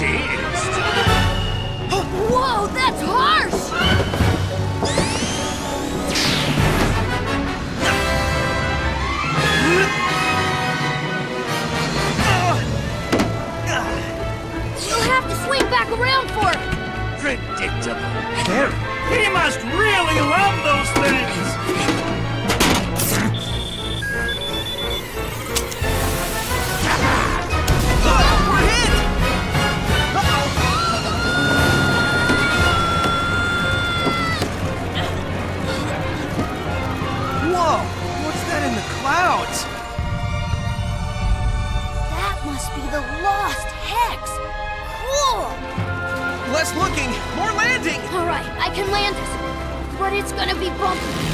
teased. Whoa, that's harsh! You'll have to swing back around for it. Predictable. He must really love those things. We're hit! Whoa! What's that in the clouds? That must be the Lost Hex. Cool! Less looking, more landing! All right, I can land it, but it's gonna be bumpy.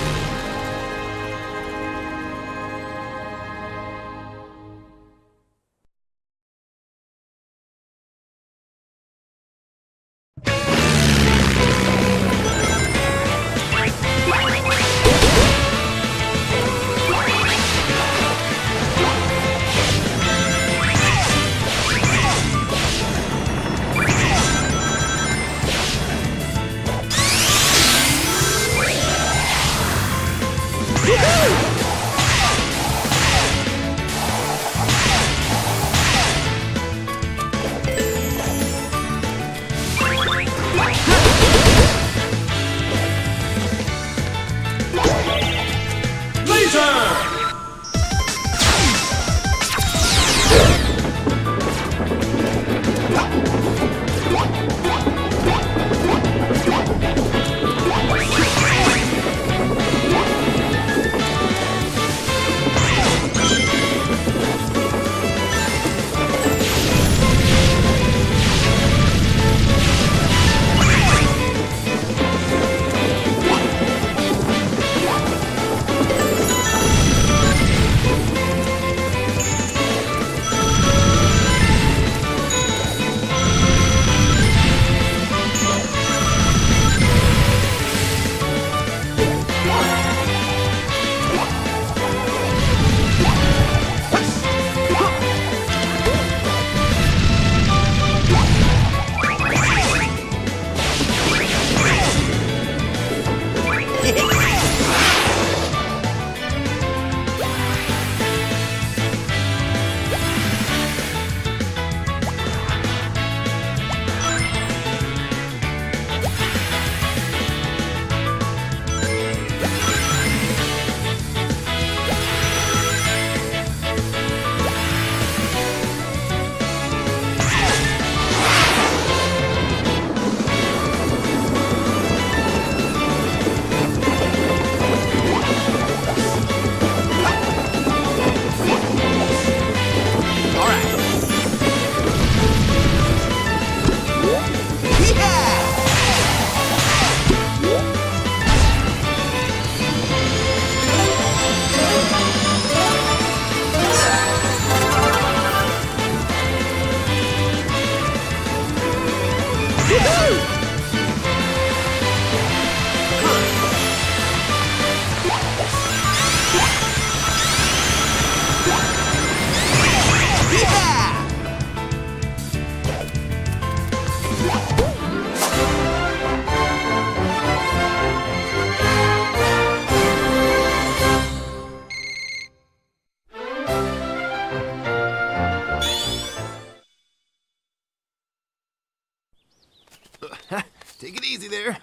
Take it easy there.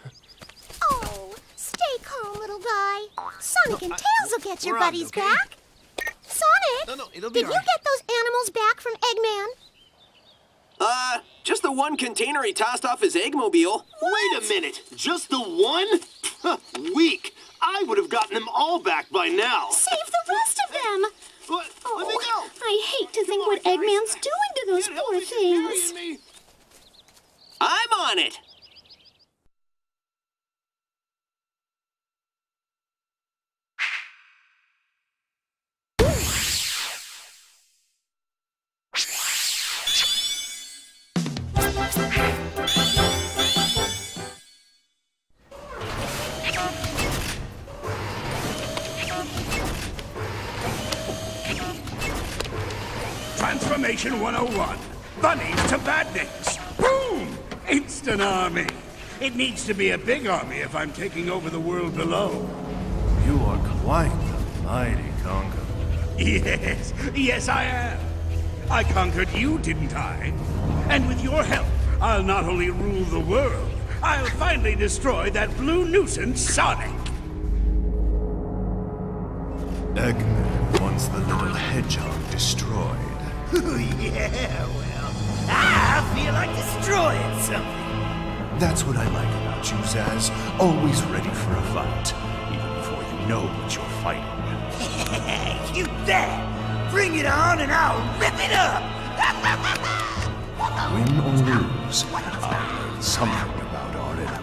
Oh, stay calm, little guy. Sonic and Tails will get your buddies okay? back. Sonic, No, it'll be did you all right. get those animals back from Eggman? Just the one container he tossed off his Eggmobile. Wait a minute, just the one? Weak. I would have gotten them all back by now. Save the rest of them. What? Let me go. I hate to think what Eggman's doing to those poor things. Me. I'm on it. Transformation 101. Bunnies to badniks. It's an army. It needs to be a big army if I'm taking over the world below. You are quite the mighty Congo. Yes, I am. I conquered you, didn't I? And with your help, I'll not only rule the world, I'll finally destroy that blue nuisance, Sonic. Eggman wants the little hedgehog destroyed. Yeah, well, I feel like destroying something. That's what I like about you, Zaz. Always ready for a fight, even before you know what you're fighting. You bet! Bring it on and I'll rip it up! Win or lose, I'll learn something about our enemy.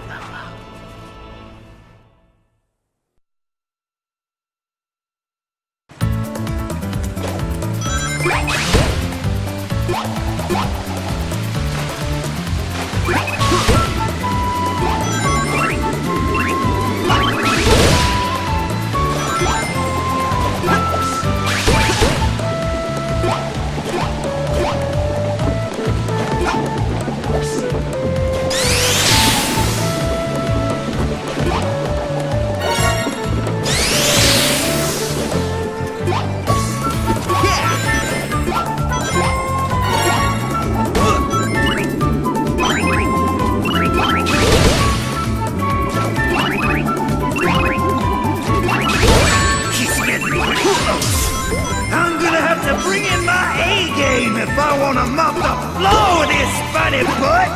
I'm gonna have to bring in my A-game if I want to mop the floor with this spiny butt!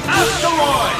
Asteroid!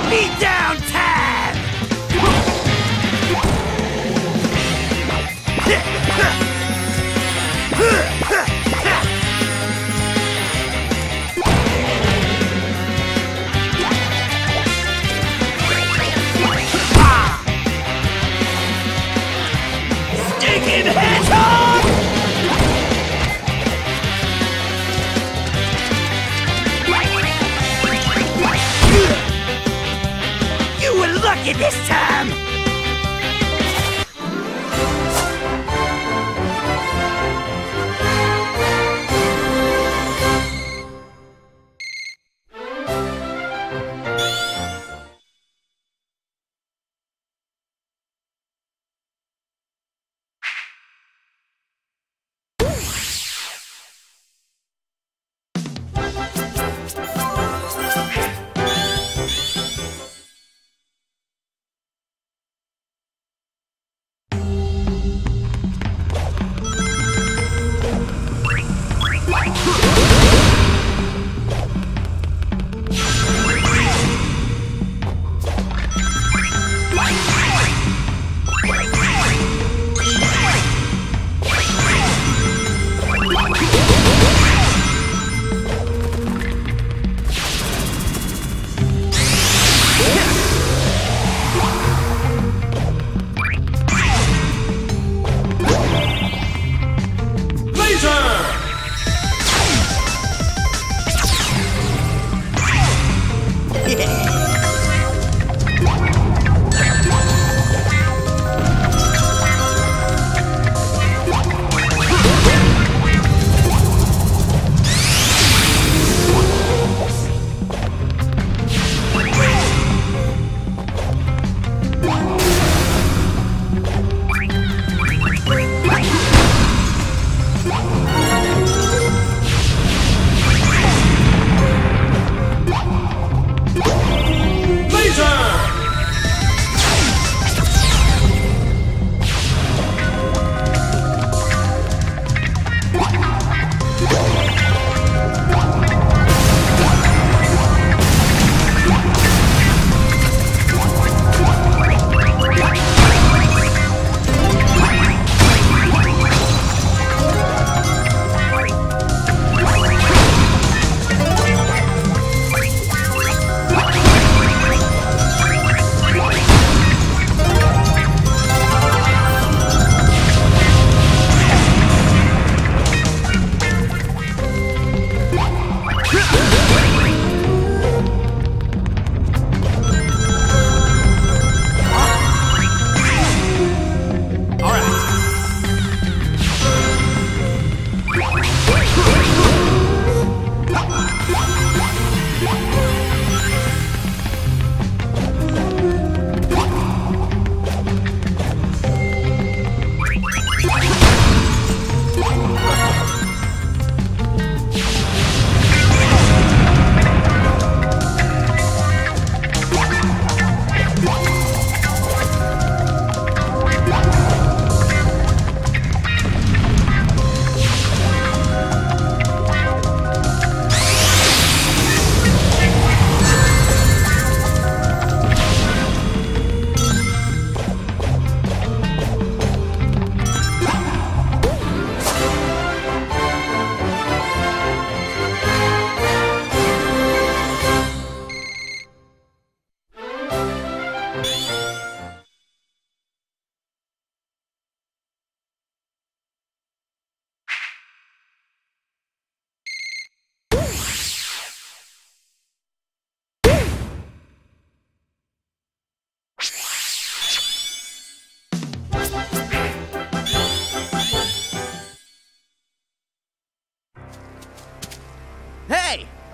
Beat down time! Stinking hedgehog! You were lucky this time!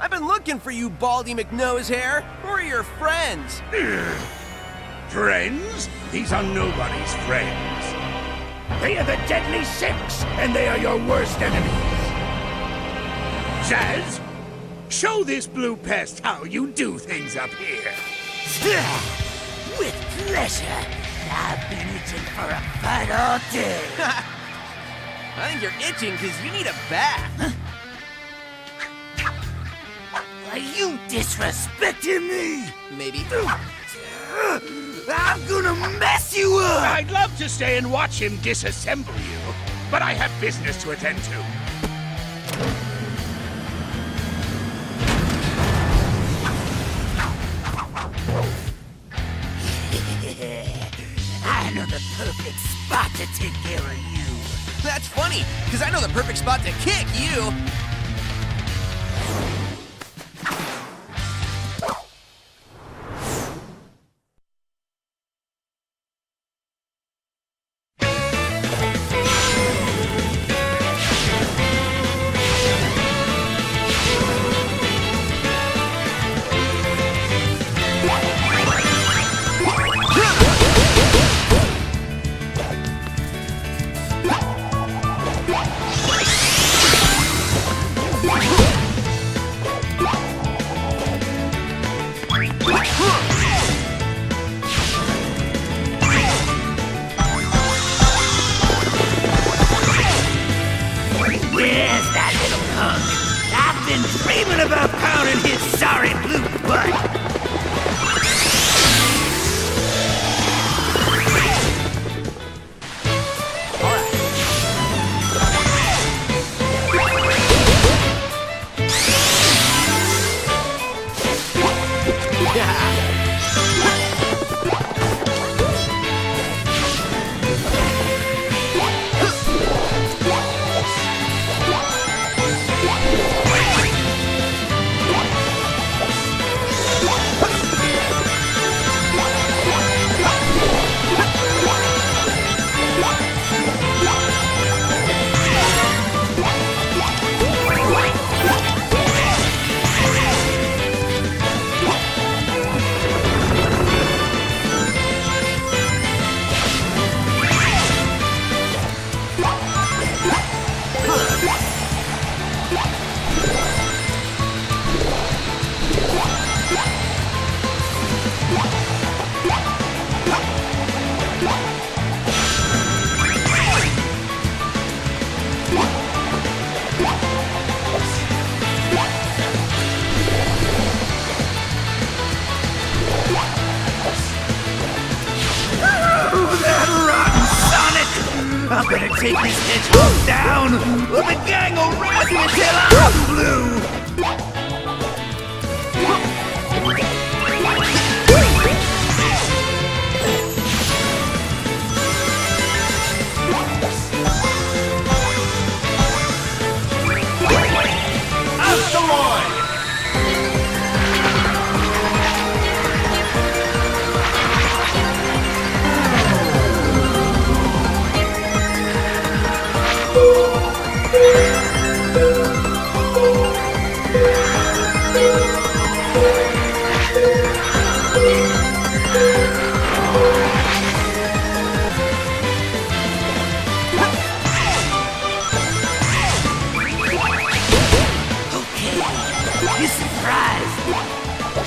I've been looking for you, Baldy McNosehair. Who are your friends? Friends? These are nobody's friends. They are the Deadly Six, and they are your worst enemies. Zaz, show this blue pest how you do things up here. With pleasure. I've been itching for a fight all day. I think you're itching because you need a bath. Are you disrespecting me? Maybe. I'm gonna mess you up! I'd love to stay and watch him disassemble you, but I have business to attend to. I know the perfect spot to take care of you. That's funny, because I know the perfect spot to kick you. Where's that little punk? I've been dreaming about pounding his sorry blue butt. I'm gonna take these hedgehogs down, or the gang will razz me till I'm blue! Asteroid! You surprised?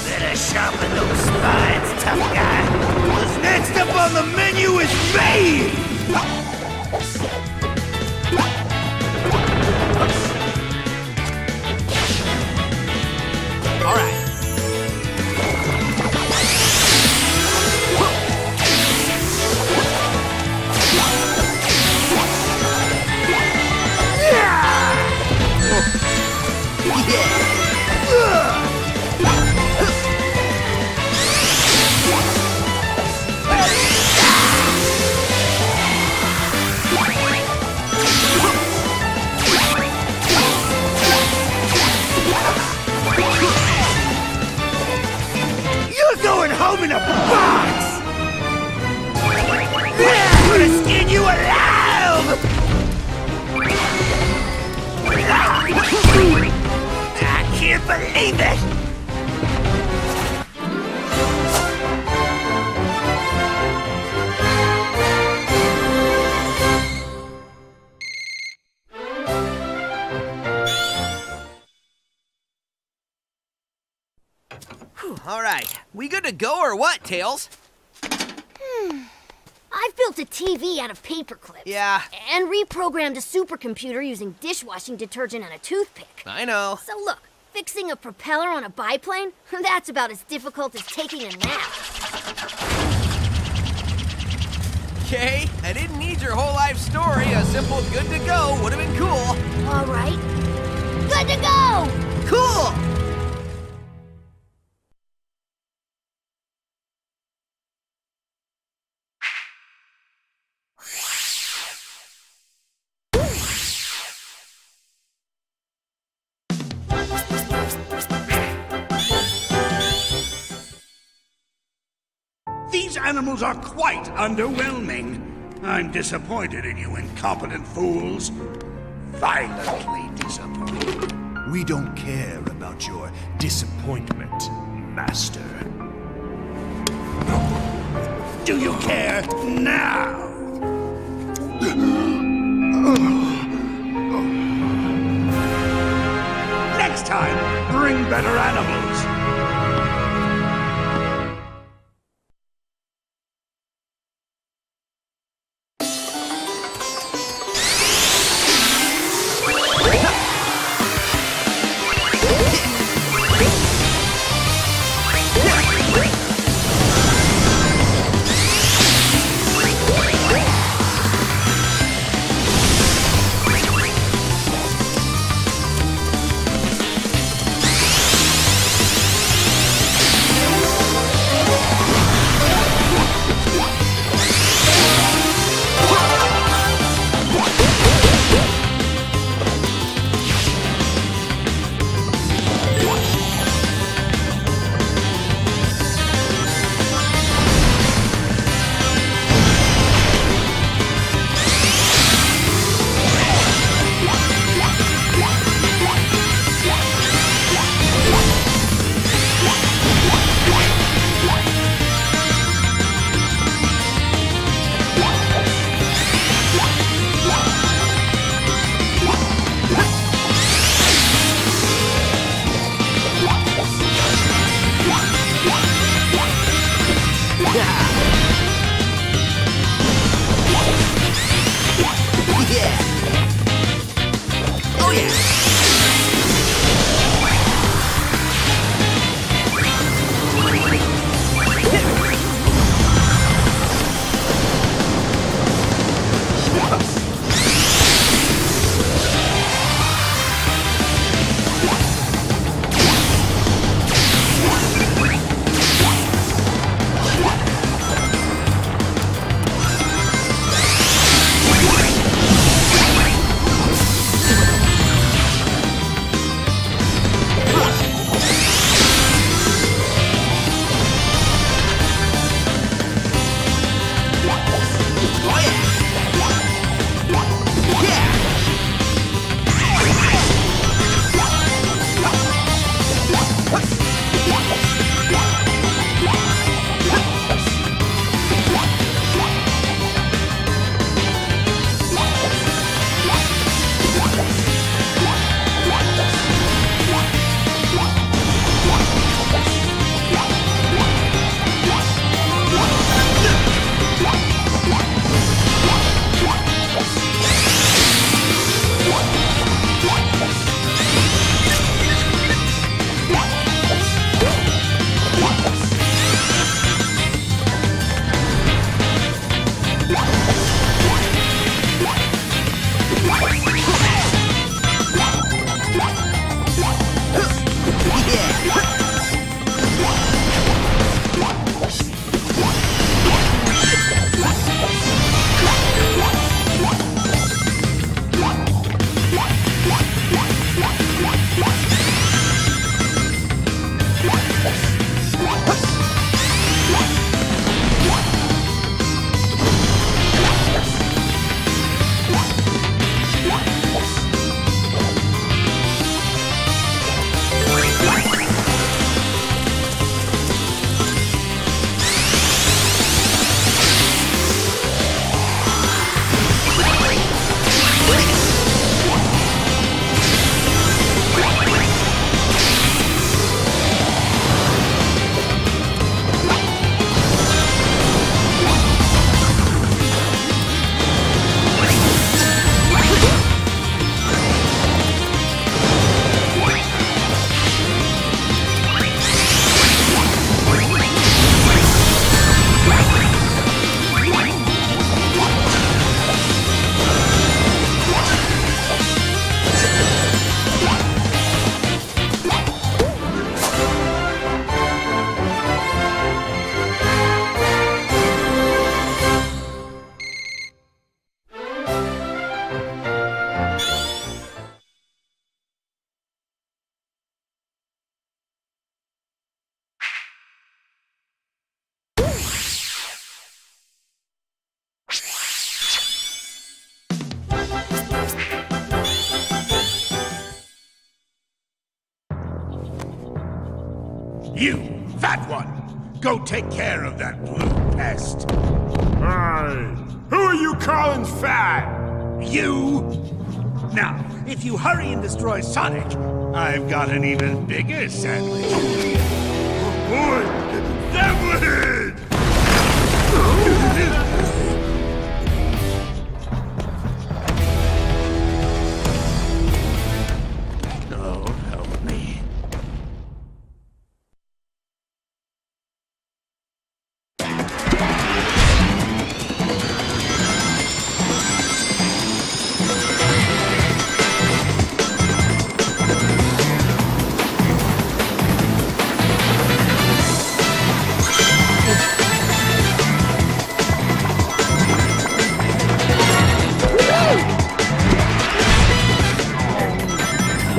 Better sharpen those spines, tough guy. 'Cause next up on the menu is me! All right. You're going home in a box! I'm gonna skin you alive! I can't believe it! All right, we good to go or what, Tails? I've built a TV out of paper clips. Yeah. And reprogrammed a supercomputer using dishwashing detergent and a toothpick. I know. So look, fixing a propeller on a biplane, that's about as difficult as taking a nap. Okay, I didn't need your whole life story. A simple good to go would have been cool. All right. Good to go! Cool! These animals are quite underwhelming. I'm disappointed in you incompetent fools. Violently disappointed. We don't care about your disappointment, Master. Do you care now? Next time, bring better animals. You, fat one, go take care of that blue pest. Who are you calling fat? You! Now, if you hurry and destroy Sonic, I've got an even bigger sandwich. Boy, Devlin! Oh, help me.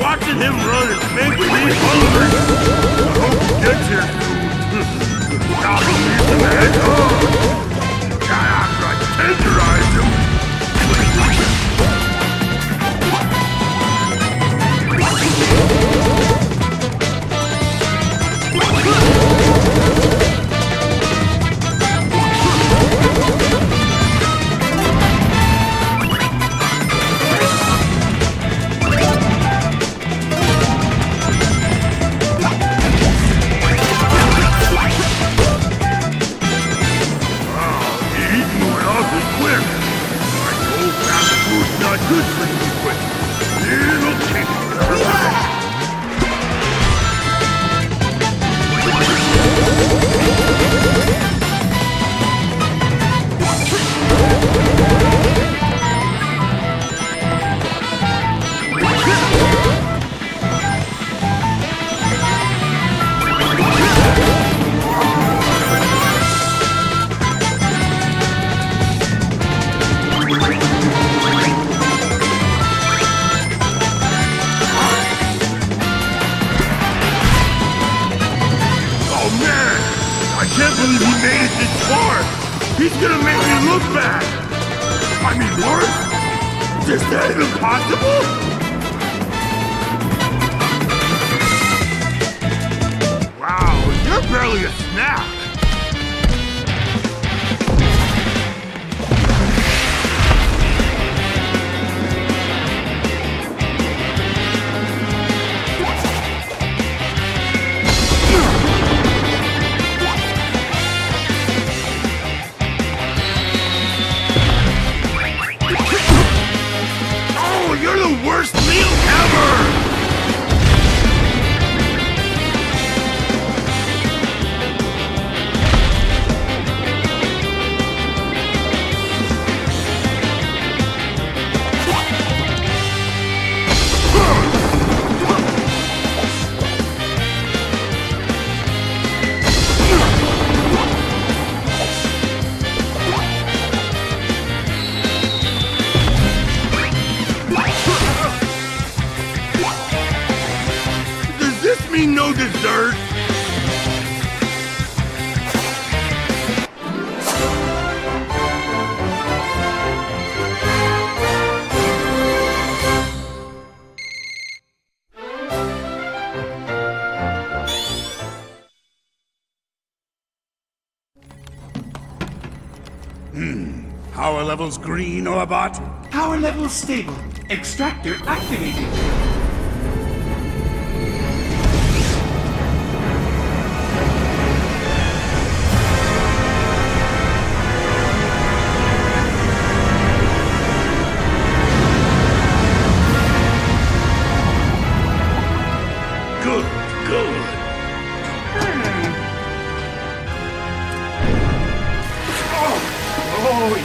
Watching him run is making me hungry. I hope he gets here soon. Gotta leave the man. Gotta tenderize him. Not good for you, but it'll take it. I can't believe he made it this far! He's gonna make me look bad! I mean, worse? Is that even possible? Wow, you're barely a snack! You're the worst meal ever! No dessert? Power levels green, Orbot? Power level stable. Extractor activated.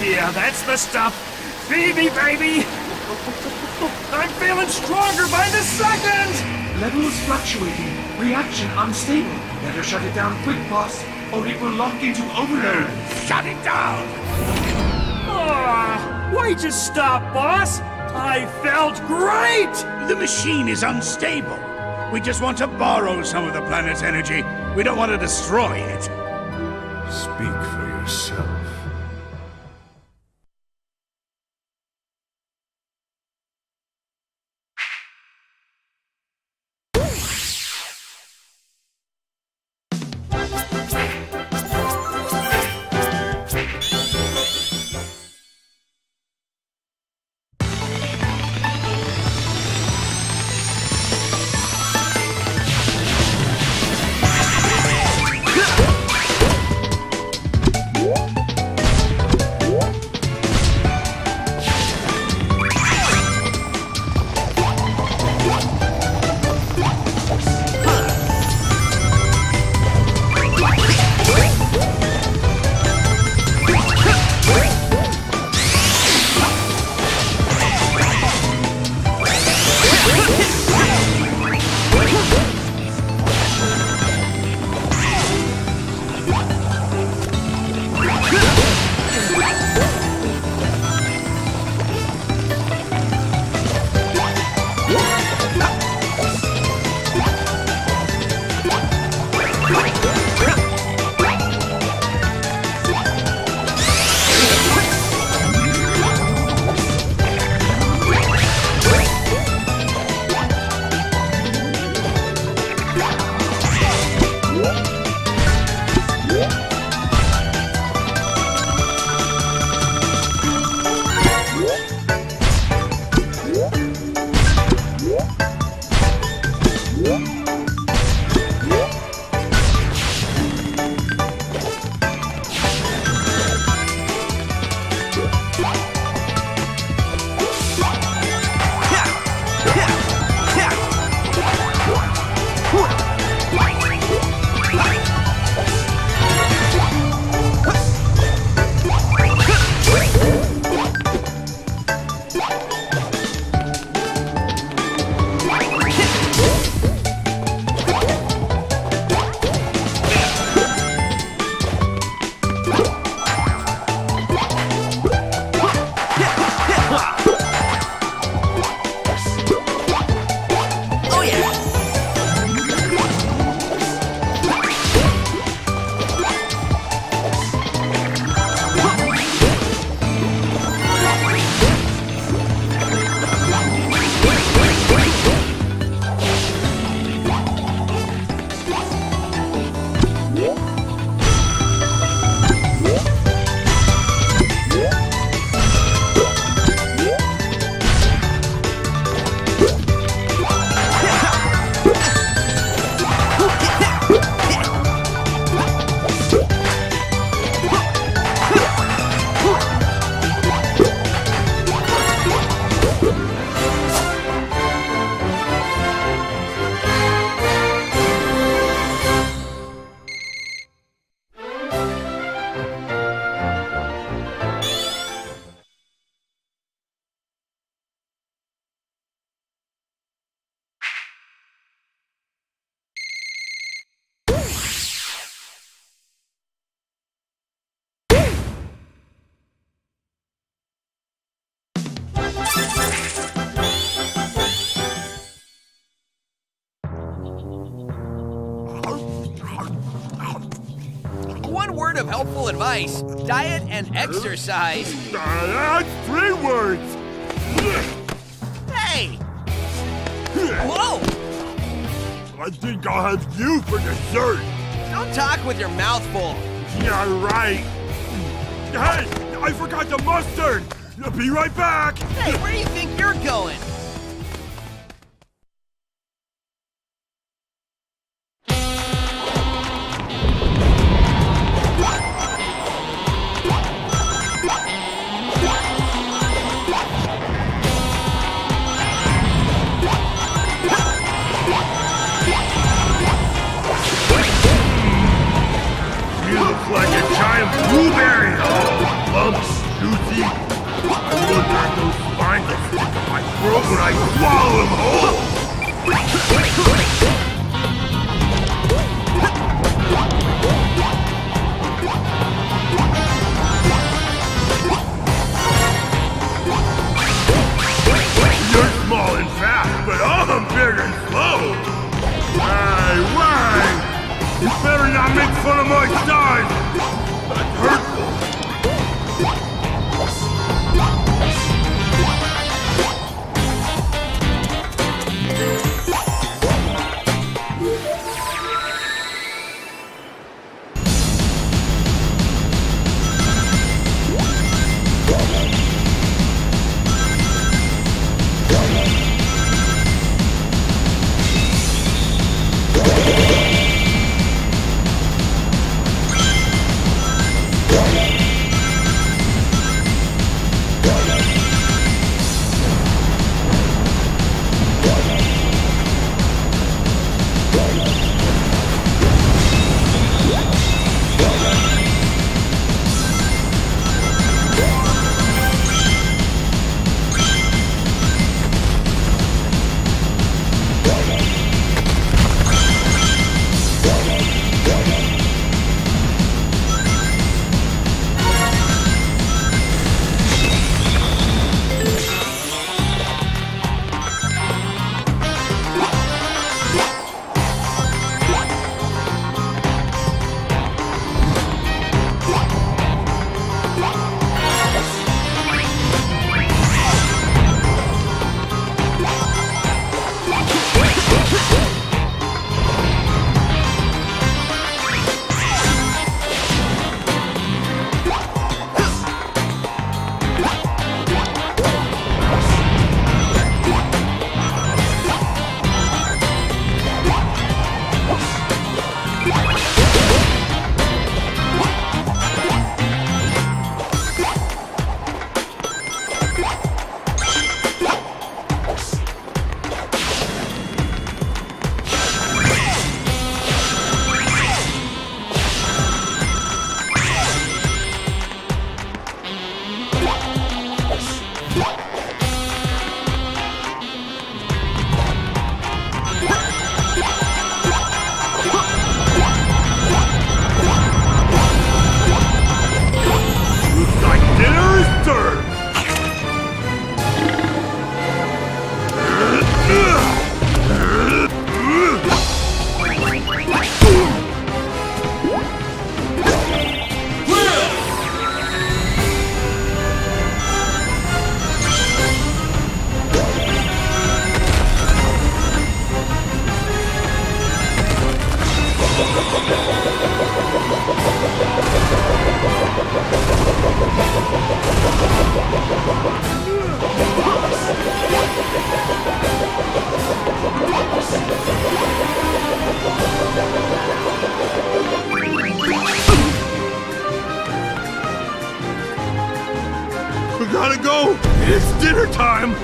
Yeah, that's the stuff. Feed me, baby. I'm feeling stronger by the second. Levels fluctuating. Reaction unstable. Better shut it down quick, boss, or it will lock into overload. Shut it down! Why'd you stop, boss? I felt great! The machine is unstable. We just want to borrow some of the planet's energy. We don't want to destroy it. Speak for yourself. of helpful advice. Diet and exercise. That's 3 words. Hey! Whoa! I think I'll have you for dessert. Don't talk with your mouth full. Yeah, right. Hey, I forgot the mustard. I'll be right back. Hey, where do you think you're going? Like a giant blueberry! Oh, lumps, juicy. I wonder if those spines will stick to my throat when I swallow them whole! You're small and fast, but I'm big and slow! Hey, Wang! You better not make fun of my size! That's hurtful! gotta go! It's dinner time!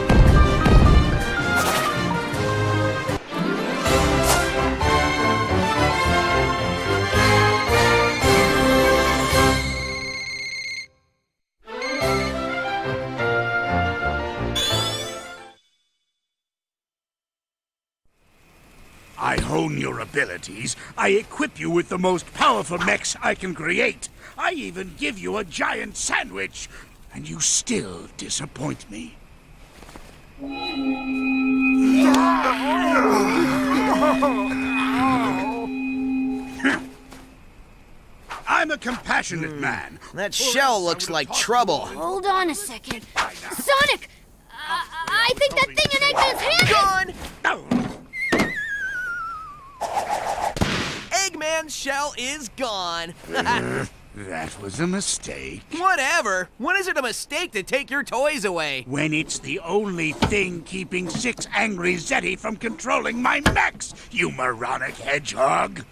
I hone your abilities. I equip you with the most powerful mechs I can create. I even give you a giant sandwich. And you still disappoint me. I I'm a compassionate man. That shell looks like trouble. Hold on a second. Sonic! I think that thing in Eggman's hand Gone! Eggman's shell is gone. That was a mistake. Whatever. When is it a mistake to take your toys away? When it's the only thing keeping 6 angry Zeti from controlling my mechs, you moronic hedgehog!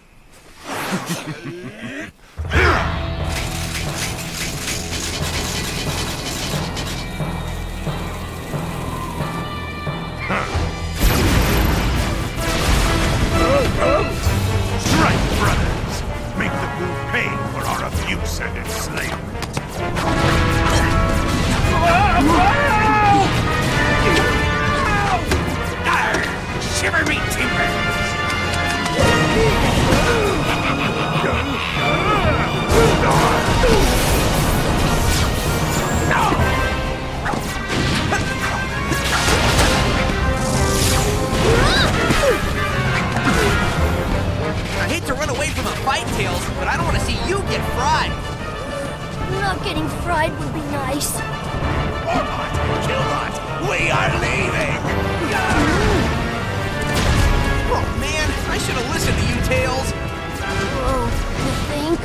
Strike, brothers! Make the Boo pay for our abuse and enslavement. Shiver me timbers! I hate to run away from a fight, Tails, but I don't want to see you get fried. Not getting fried would be nice. Warbot! Killbot! We are leaving! Oh man, I should have listened to you, Tails. Oh, you think?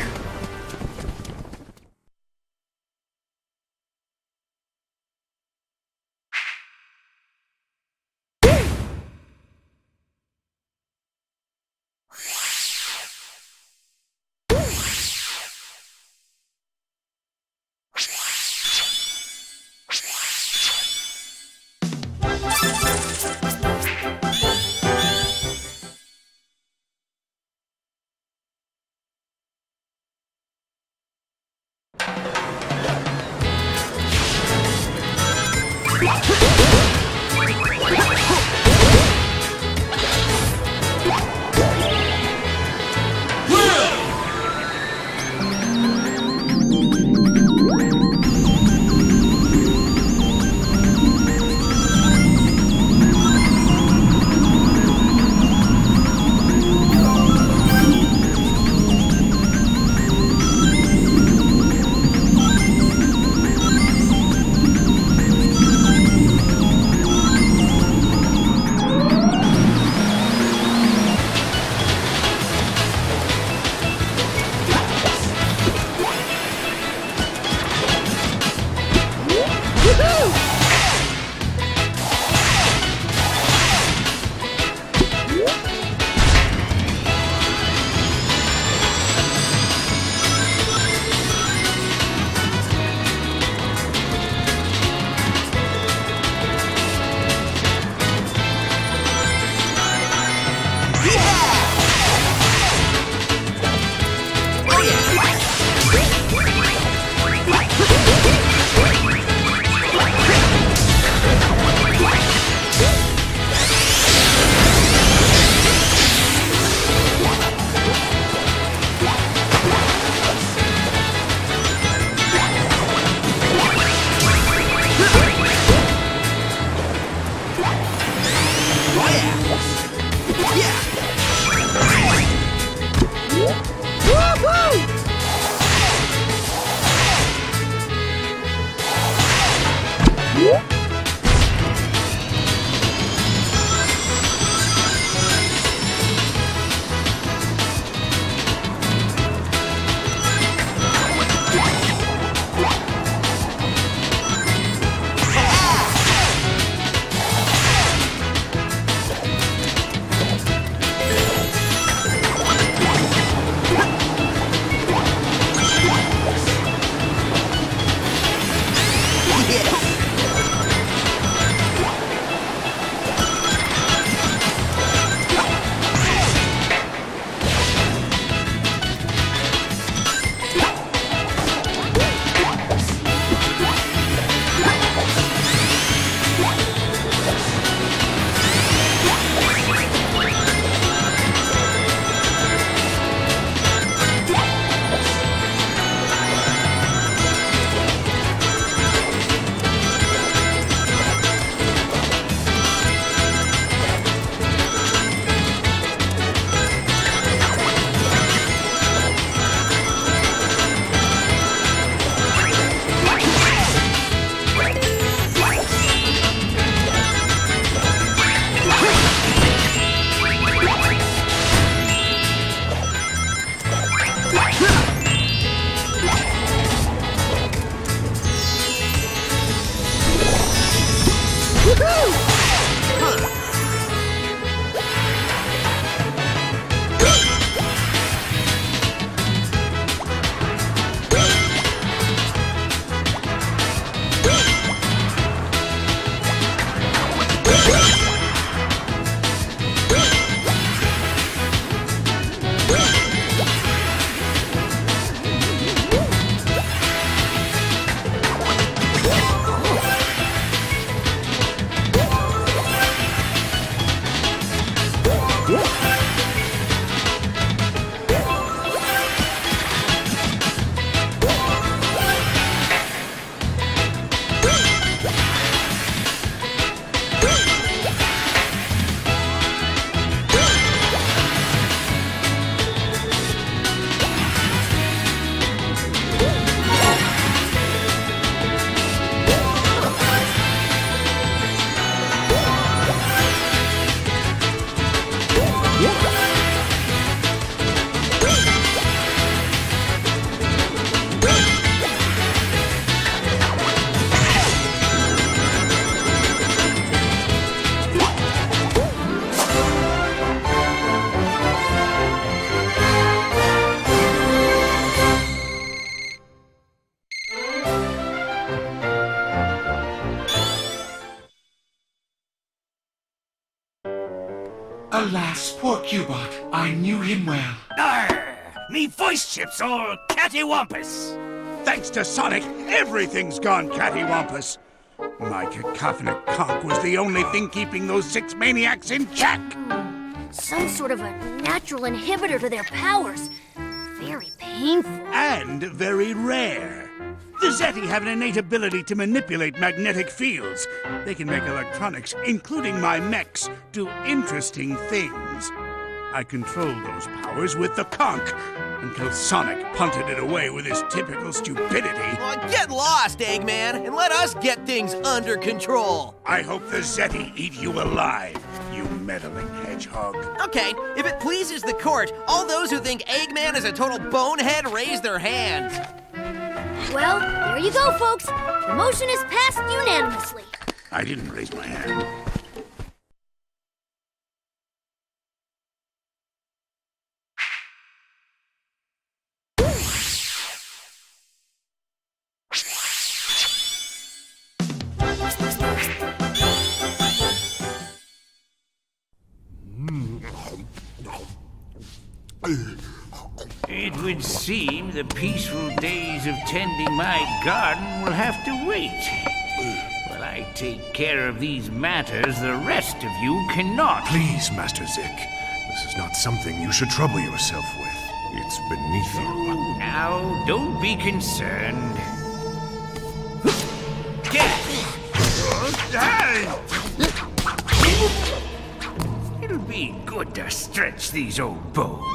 Alas, poor Cubot. I knew him well. Arr! Me voice chips all cattywampus. Thanks to Sonic, everything's gone cattywampus. My cacophonic conch was the only thing keeping those 6 maniacs in check. Some sort of a natural inhibitor to their powers. Very painful. And very rare. The Zeti have an innate ability to manipulate magnetic fields. They can make electronics, including my mechs, do interesting things. I controlled those powers with the conch until Sonic punted it away with his typical stupidity. Get lost, Eggman, and let us get things under control. I hope the Zeti eat you alive, you meddling hedgehog. Okay, if it pleases the court, all those who think Eggman is a total bonehead raise their hands. Well, there you go, folks. The motion is passed unanimously. I didn't raise my hand. It would seem the peaceful days of tending my garden will have to wait. While I take care of these matters, the rest of you cannot. Please, Master Zik. This is not something you should trouble yourself with. It's beneath you. Oh, now, don't be concerned. Get it! It'll be good to stretch these old bones.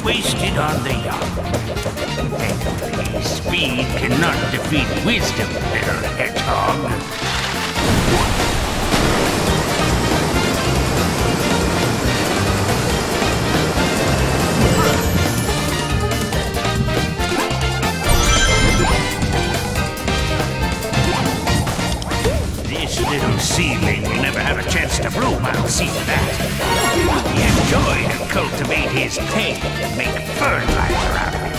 Wasted on the young. Thankfully, speed cannot defeat wisdom, little hedgehog. This little seedling will never have a chance to bloom, I'll see to that. He enjoyed to cultivate his tail and make fertilizer out of him.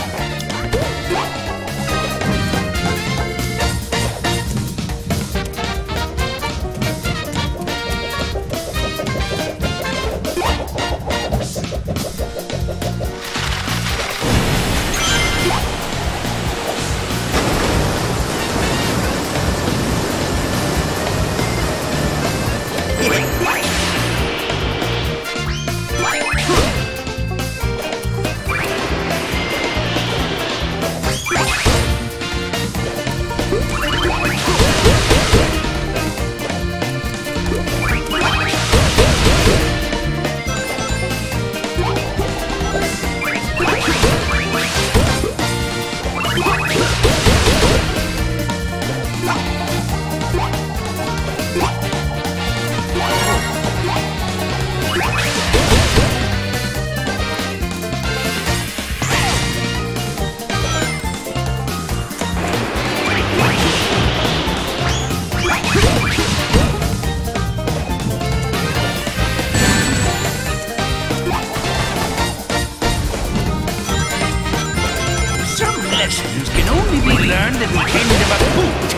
Lessons can only be learned at the end of a boot.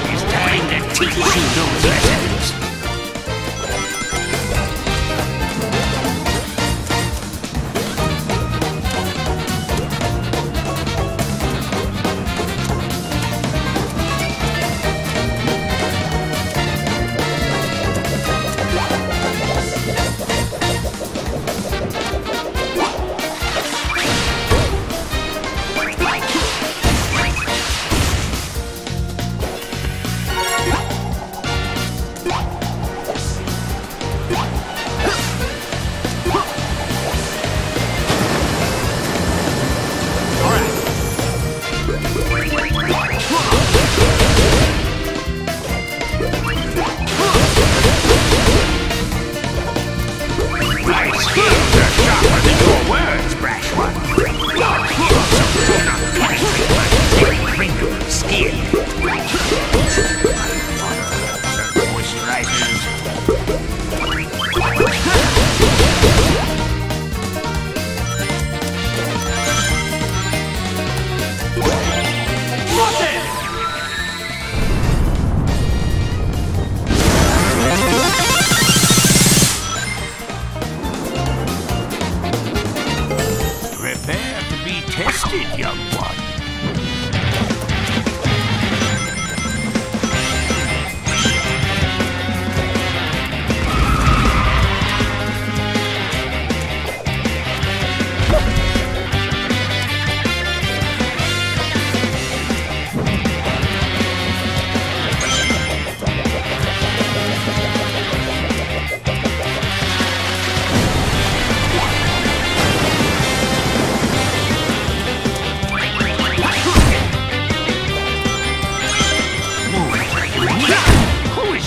It is time to teach you those lessons.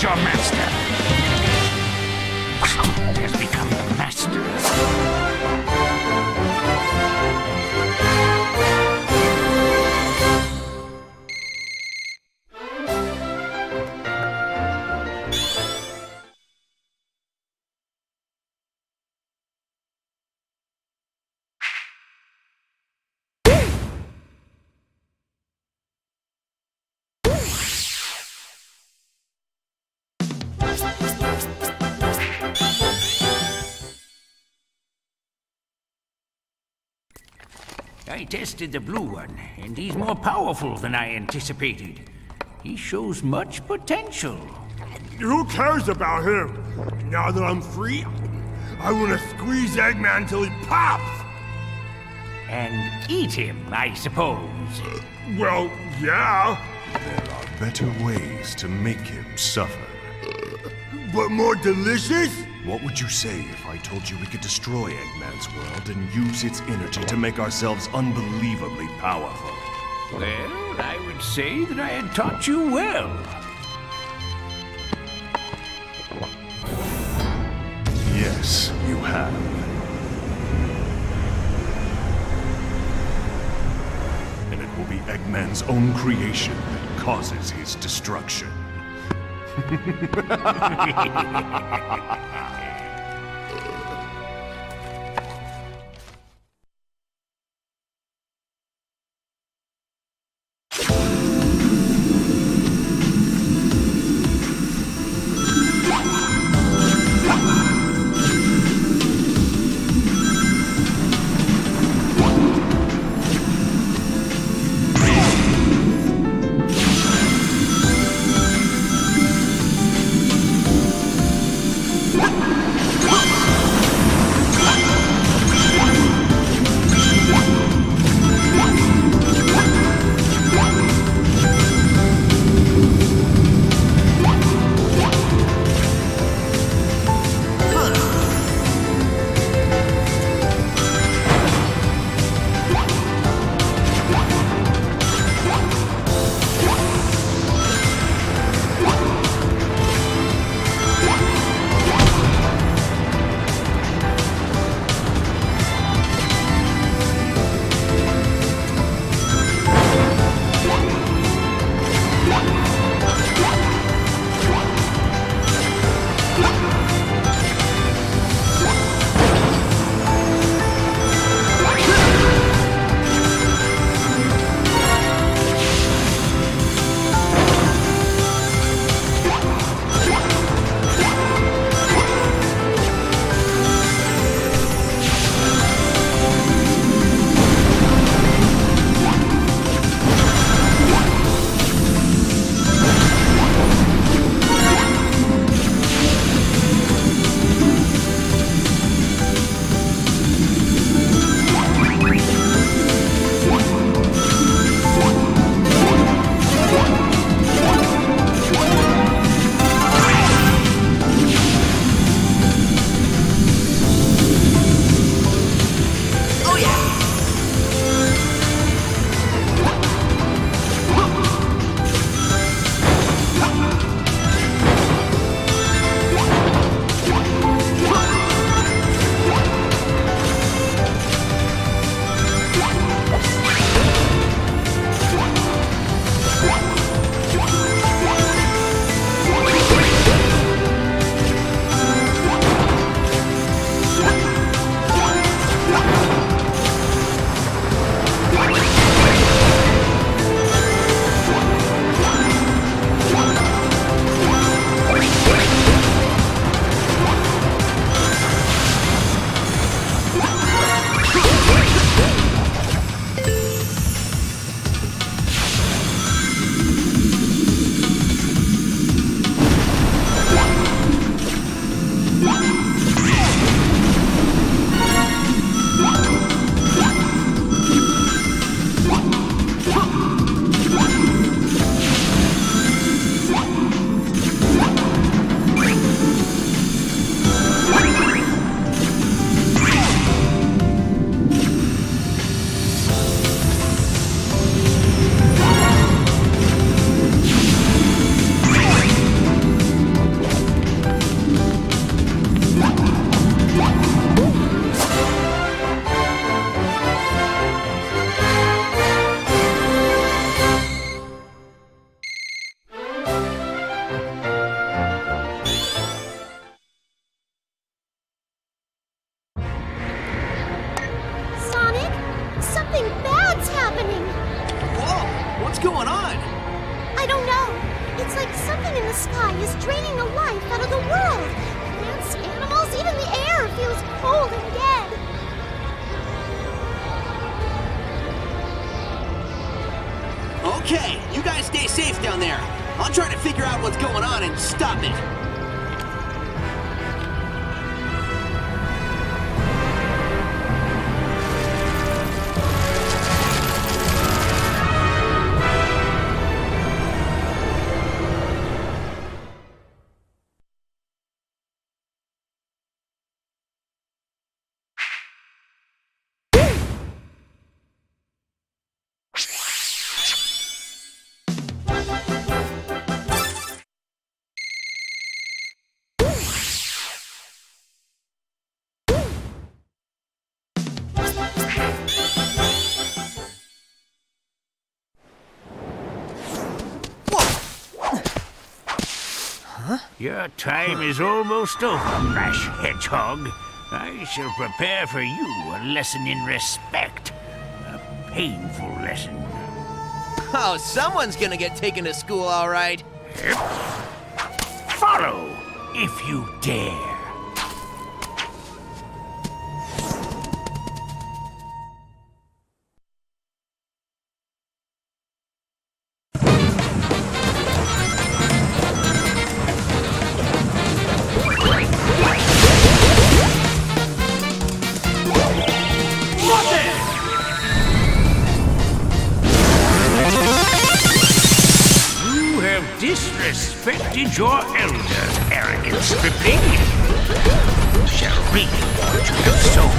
is your master. Has become the master. I tested the blue one, and he's more powerful than I anticipated. He shows much potential. Who cares about him? Now that I'm free, I want to squeeze Eggman till he pops! And eat him, I suppose. Well, yeah. There are better ways to make him suffer. But more delicious? What would you say if I told you we could destroy Eggman's world and use its energy to make ourselves unbelievably powerful? Well, I would say that I had taught you well. Yes, you have. And it will be Eggman's own creation that causes his destruction. What? It's like something in the sky is draining the life out of the world. Plants, animals, even the air feels cold and dead. Okay, you guys stay safe down there. I'll try to figure out what's going on and stop it. Your time is almost over, rash hedgehog. I shall prepare for you a lesson in respect. A painful lesson. Oh, someone's gonna get taken to school, all right. Follow, if you dare. Disrespected your elders, arrogant stripling. Shall reap what you have sown.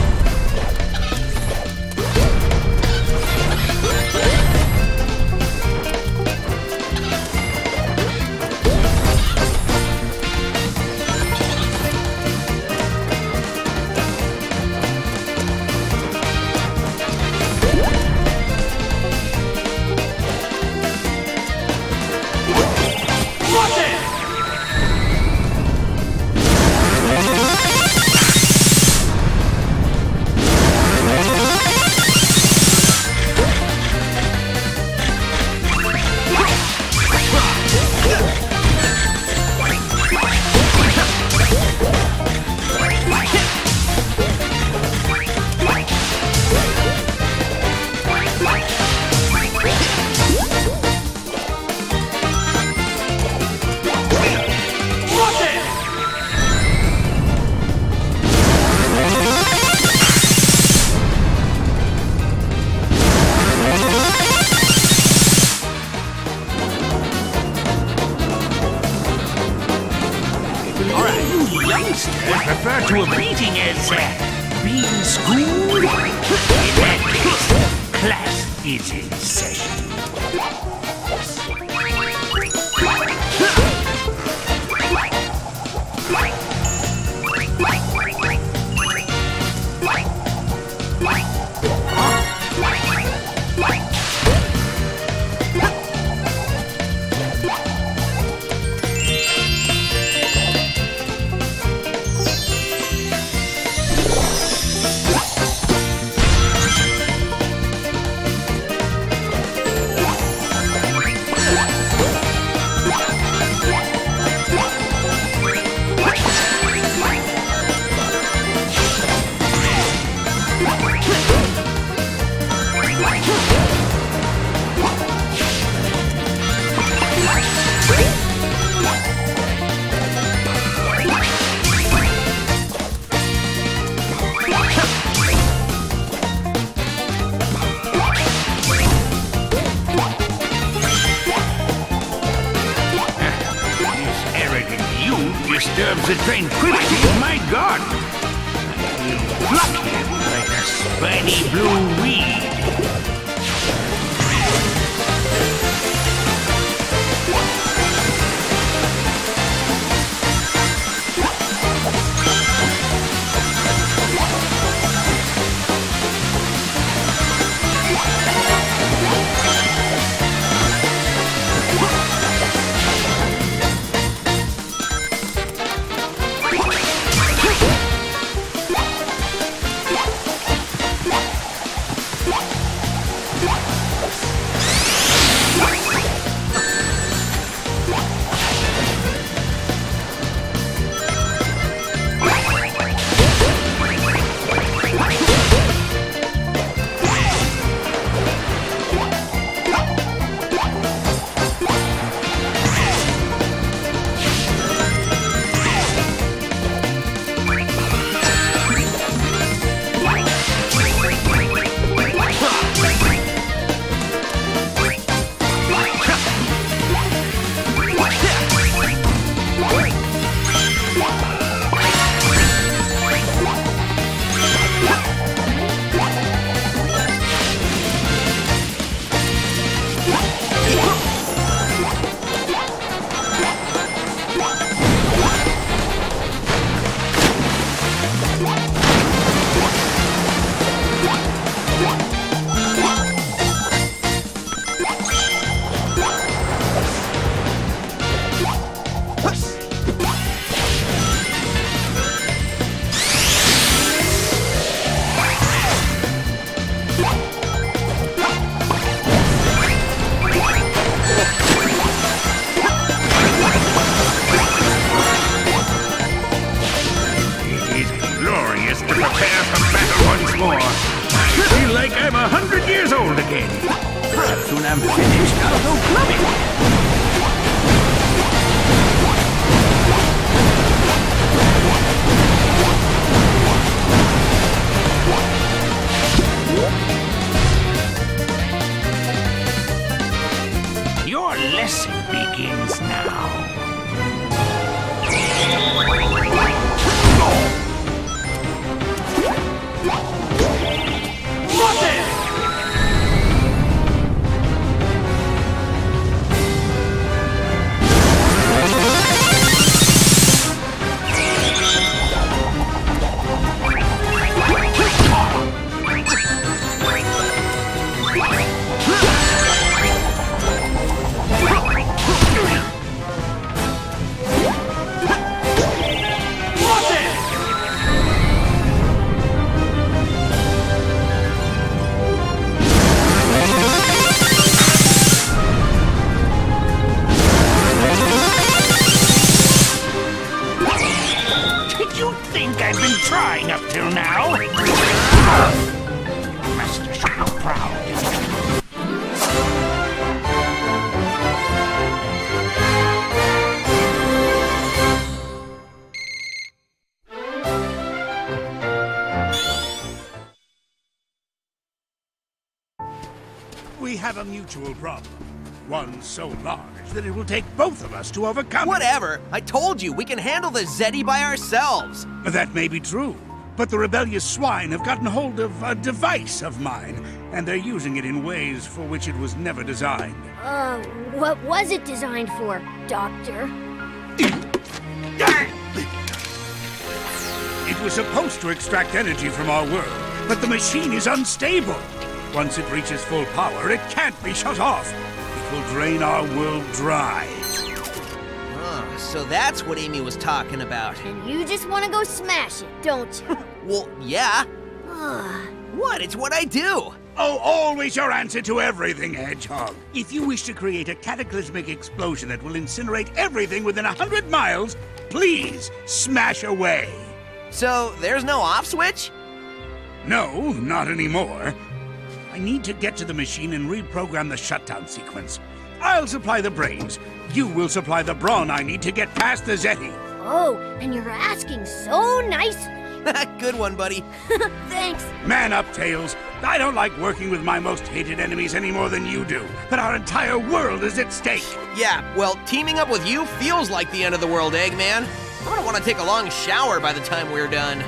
Refer to a beating as being schooled? In that case, class is in session. Disturbs the tranquility of my garden. I will pluck him like a spiny blue weed. What? Your lesson begins now. I've been trying up till now. Master should be proud. We have a mutual problem. One so large that it will take both of us to overcome Whatever! I told you, we can handle the Zeti by ourselves! That may be true, but the rebellious swine have gotten hold of a device of mine, and they're using it in ways for which it was never designed. What was it designed for, Doctor? It was supposed to extract energy from our world, but the machine is unstable. Once it reaches full power, it can't be shut off. It will drain our world dry. Oh, so that's what Amy was talking about. And you just want to go smash it, don't you? Well, yeah. What? It's what I do. Oh, always your answer to everything, Hedgehog. If you wish to create a cataclysmic explosion that will incinerate everything within 100 miles, please smash away. So there's no off switch? No, not anymore. I need to get to the machine and reprogram the shutdown sequence. I'll supply the brains. You will supply the brawn I need to get past the Zeti. Oh, and you're asking so nicely. Good one, buddy. Thanks. Man up, Tails. I don't like working with my most hated enemies any more than you do, but our entire world is at stake. Yeah, well, teaming up with you feels like the end of the world, Eggman. I'm gonna want to take a long shower by the time we're done.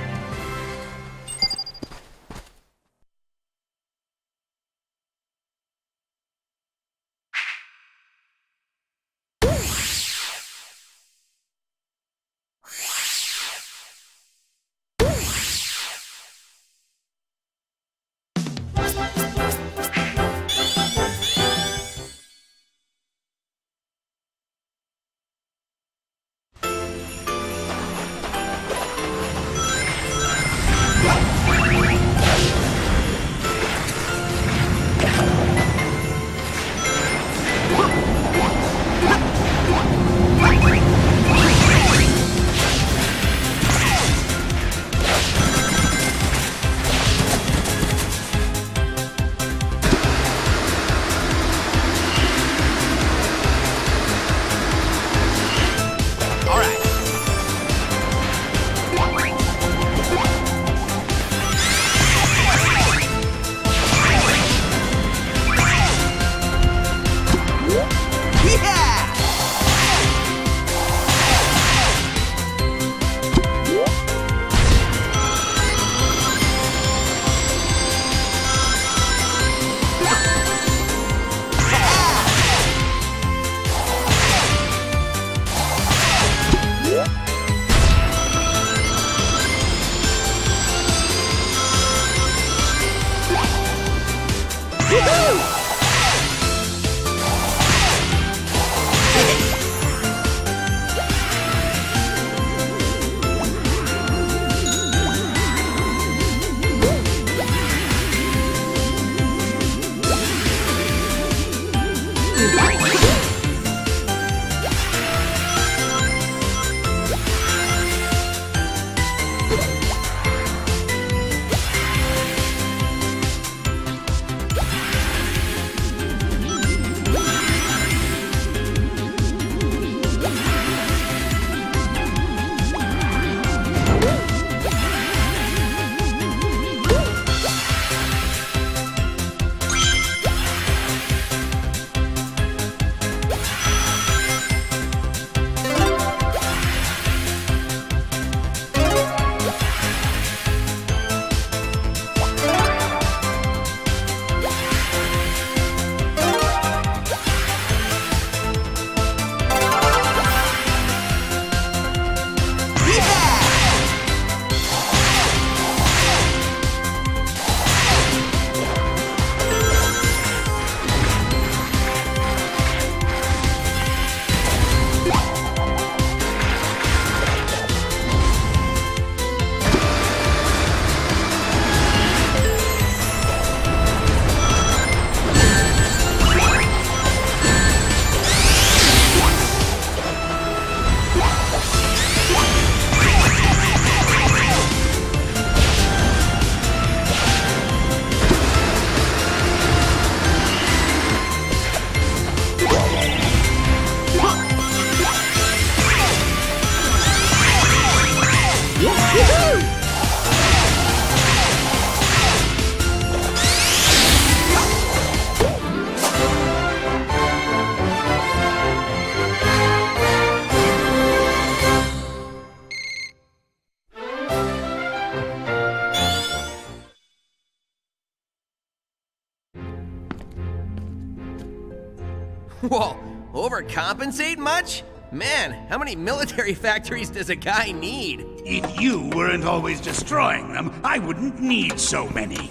Whoa, overcompensate much? Man, how many military factories does a guy need? If you weren't always destroying them, I wouldn't need so many.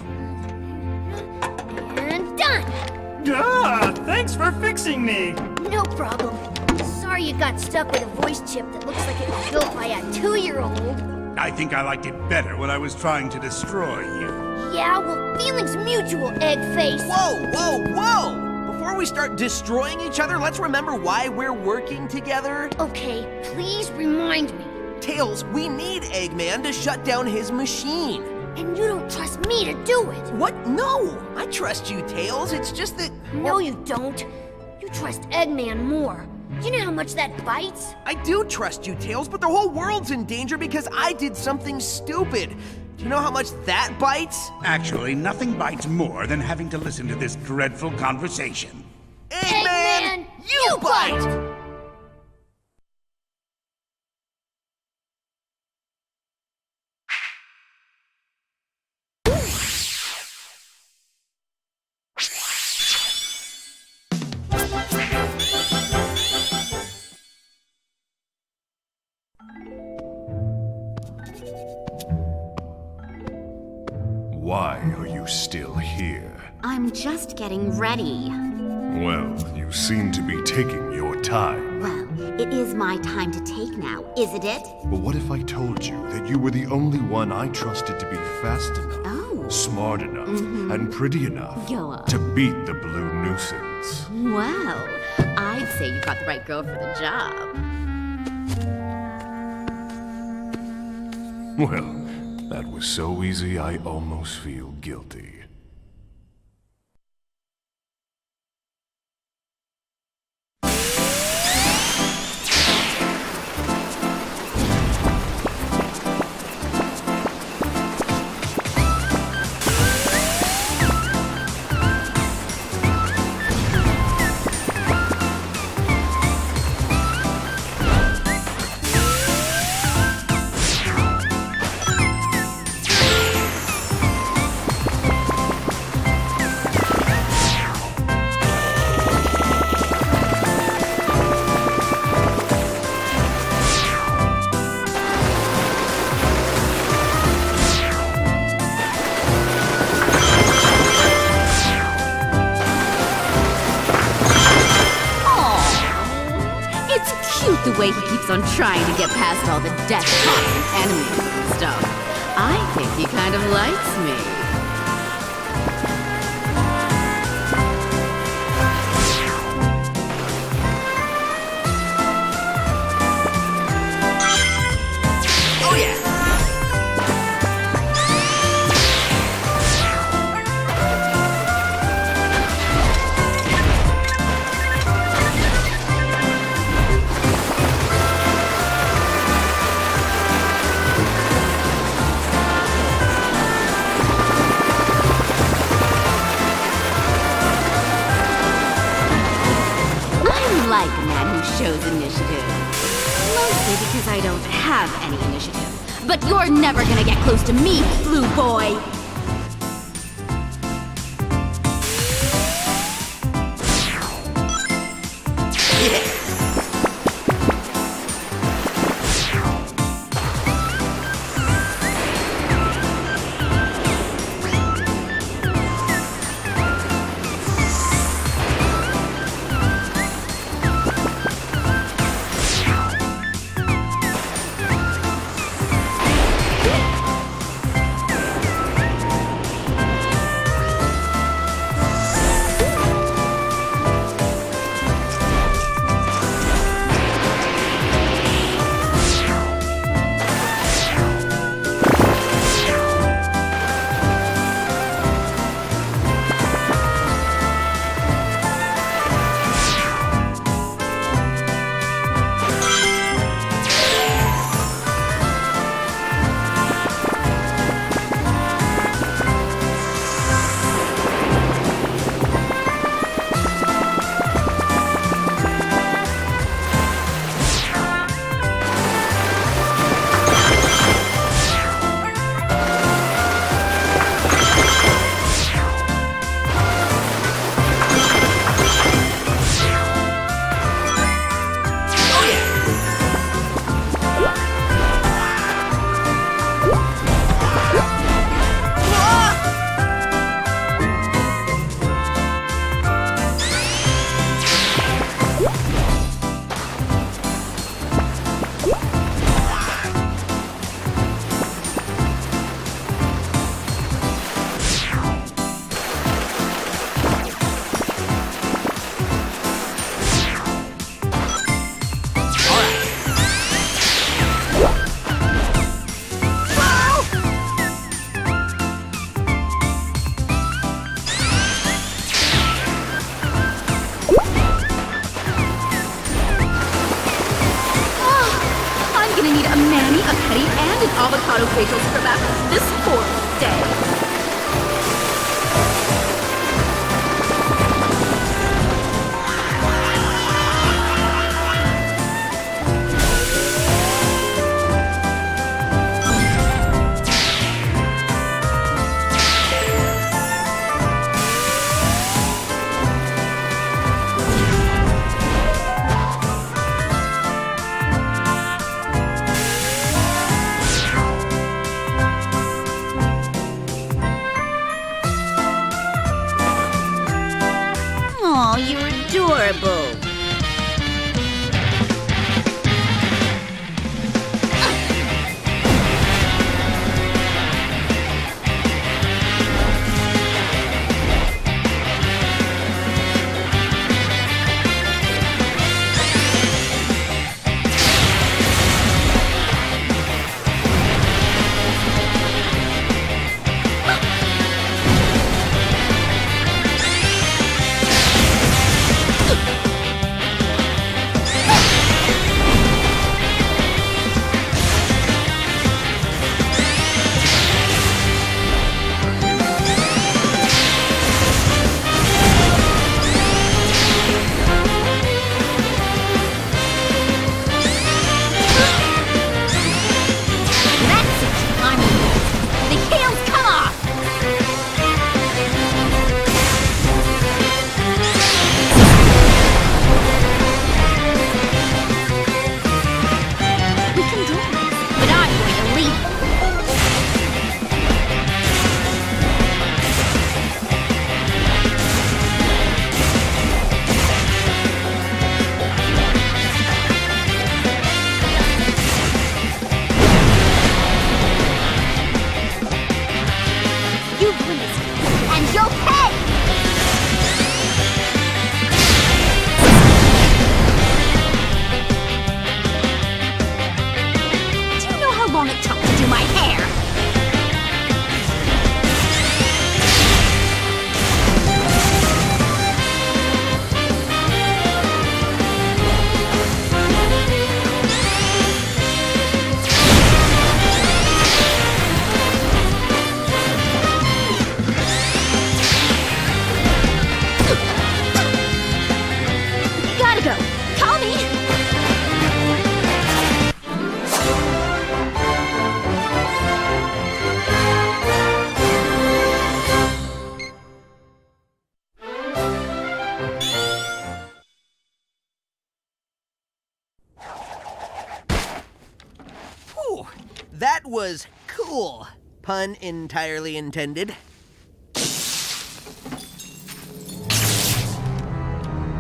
And done! Ah, thanks for fixing me! No problem. Sorry you got stuck with a voice chip that looks like it was built by a 2-year-old. I think I liked it better when I was trying to destroy you. Yeah, well, feelings mutual, egg face. Whoa, whoa, whoa! Before we start destroying each other, let's remember why we're working together. Okay, please remind me. Tails, we need Eggman to shut down his machine. And you don't trust me to do it. What? No! I trust you, Tails. It's just that... No, you don't. You trust Eggman more. You know how much that bites? I do trust you, Tails, but the whole world's in danger because I did something stupid. Do you know how much that bites? Actually, nothing bites more than having to listen to this dreadful conversation. Eggman, you bite! Why are you still here? I'm just getting ready. Well, you seem to be taking your time. Well, it is my time to take now, isn't it? But what if I told you that you were the only one I trusted to be fast enough, smart enough, and pretty enough Go on. to beat the Blue Nuisance? Well, I'd say you got the right girl for the job. Well, that was so easy I almost feel guilty. The way he keeps on trying to get past all the death pots and enemies and stuff. I think he kind of likes me. Shows initiative. Mostly because I don't have any initiative. But you're never gonna get close to me, Blue Boy! need a mani, a pedi, and an avocado facial scrub after this horrible day. Oh, you're adorable. That was cool. Pun entirely intended.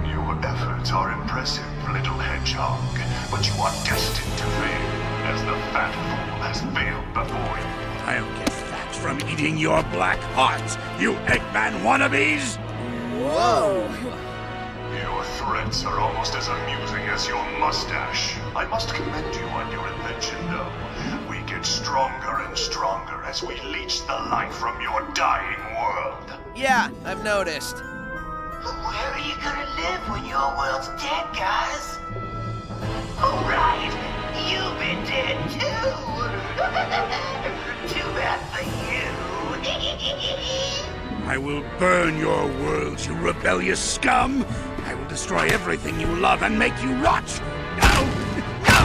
Your efforts are impressive, little hedgehog, but you are destined to fail, as the fat fool has failed before you. I'll get fat from eating your black hearts, you Eggman wannabes! Whoa! Your threats are almost as amusing as your mustache. I must commend you on your invention, though. We get stronger and stronger as we leech the life from your dying world. Yeah, I've noticed. Where are you gonna live when your world's dead, guys? Oh, right. You've been dead, too. Too bad for you. I will burn your world, you rebellious scum! I will destroy everything you love and make you rot! No! No!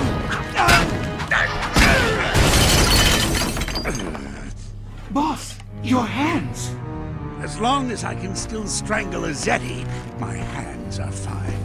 Boss, your hands! As long as I can still strangle a Zeti, my hands are fine.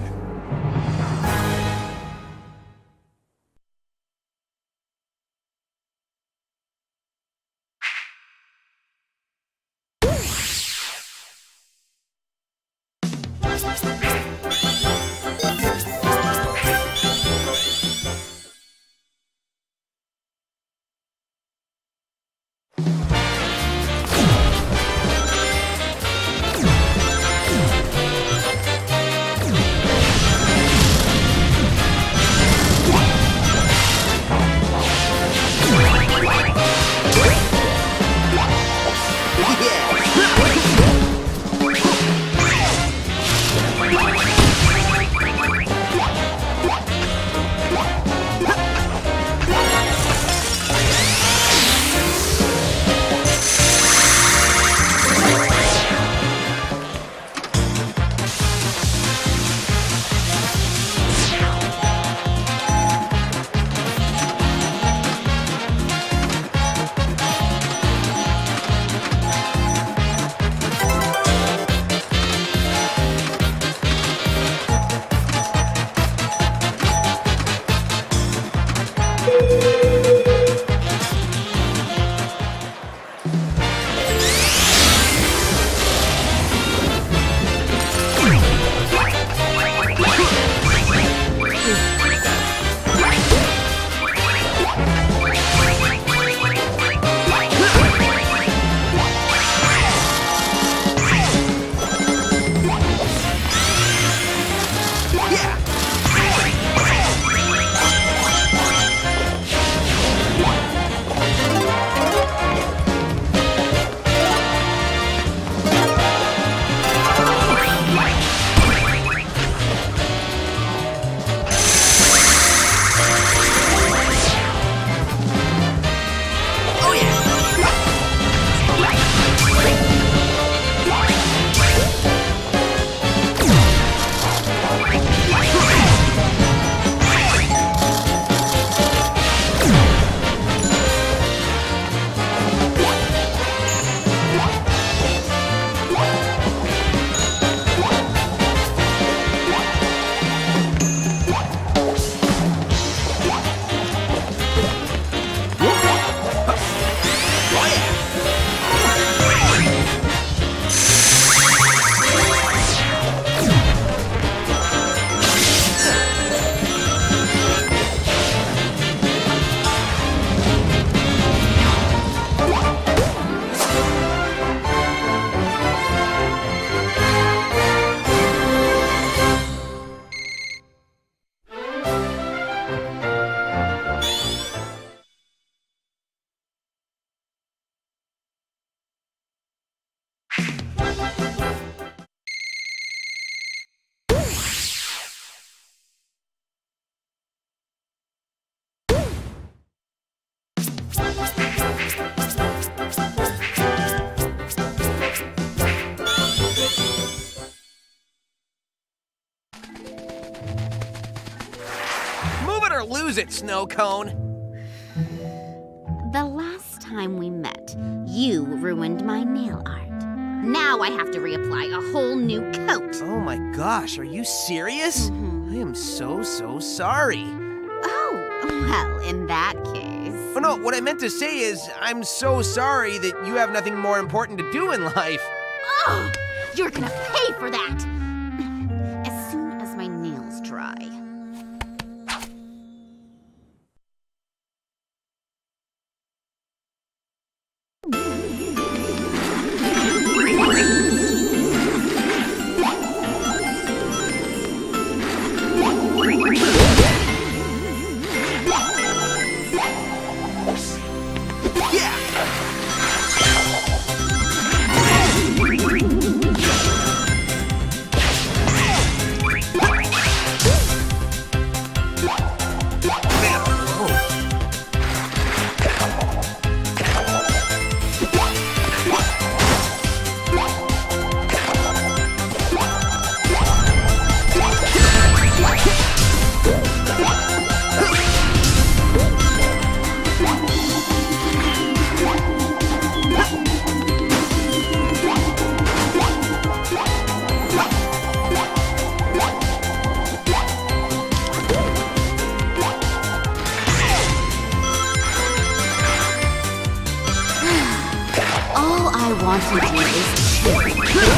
or lose it, Snow Cone. The last time we met, you ruined my nail art. Now I have to reapply a whole new coat. Oh my gosh, are you serious? I am so sorry. Oh, well, in that case... Oh no, what I meant to say is, I'm so sorry that you have nothing more important to do in life. Oh, you're gonna pay for that! As soon as my nails dry.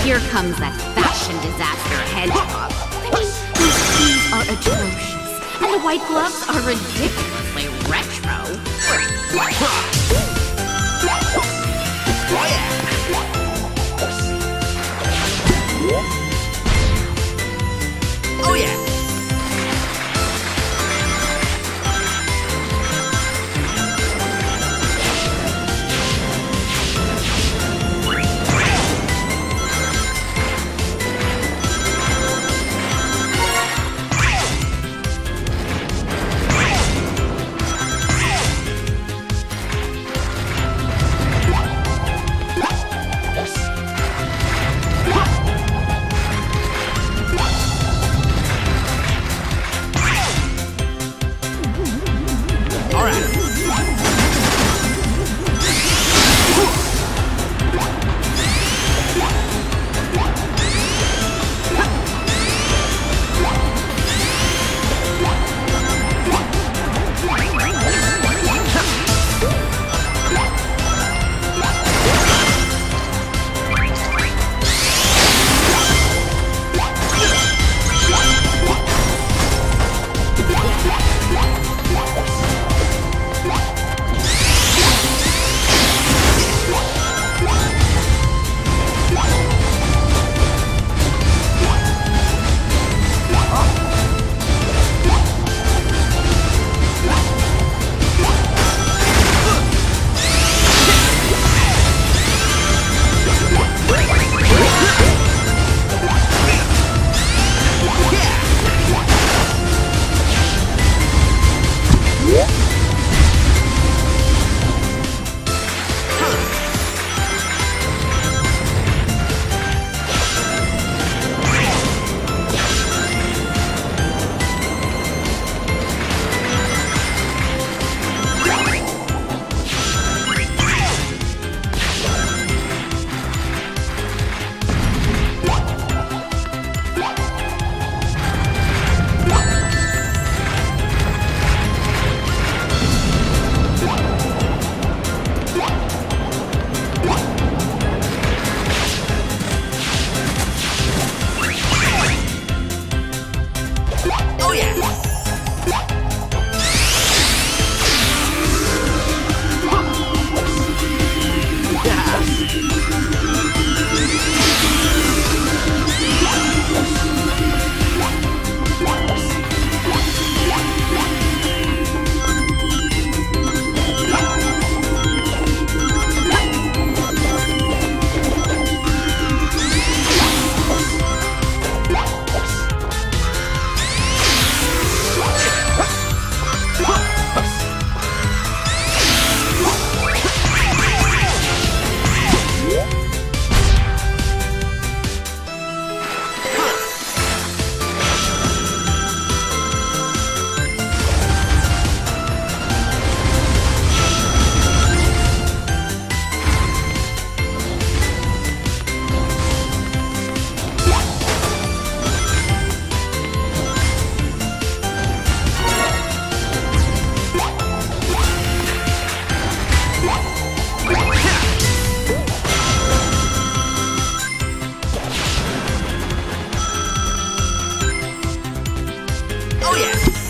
Here comes that fashion disaster hedgehog. These shoes are atrocious, and the white gloves are ridiculously retro. Oh yeah!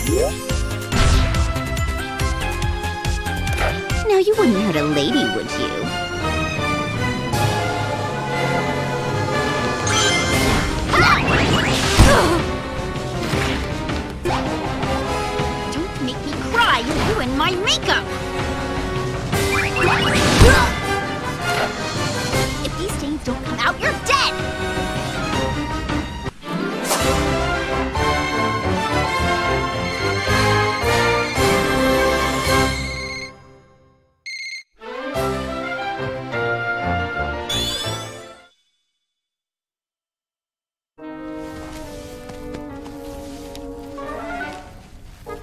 Now you wouldn't hurt a lady, would you? Don't make me cry, you'll ruin my makeup! If these stains don't come out, you're dead!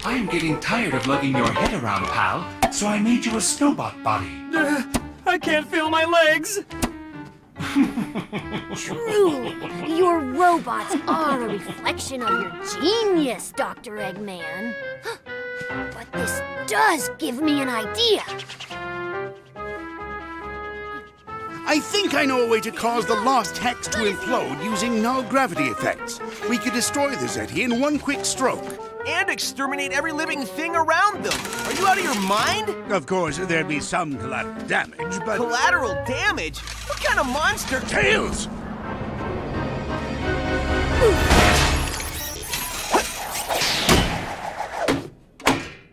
I'm getting tired of lugging your head around, pal, so I made you a Snowbot body. I can't feel my legs! Truly, your robots are a reflection of your genius, Dr. Eggman. But this does give me an idea. I think I know a way to cause the Lost Hex to implode using null gravity effects. We could destroy the Zeti in one quick stroke. And exterminate every living thing around them. Are you out of your mind? Of course, there'd be some collateral damage, but... Collateral damage? What kind of monster? Tails!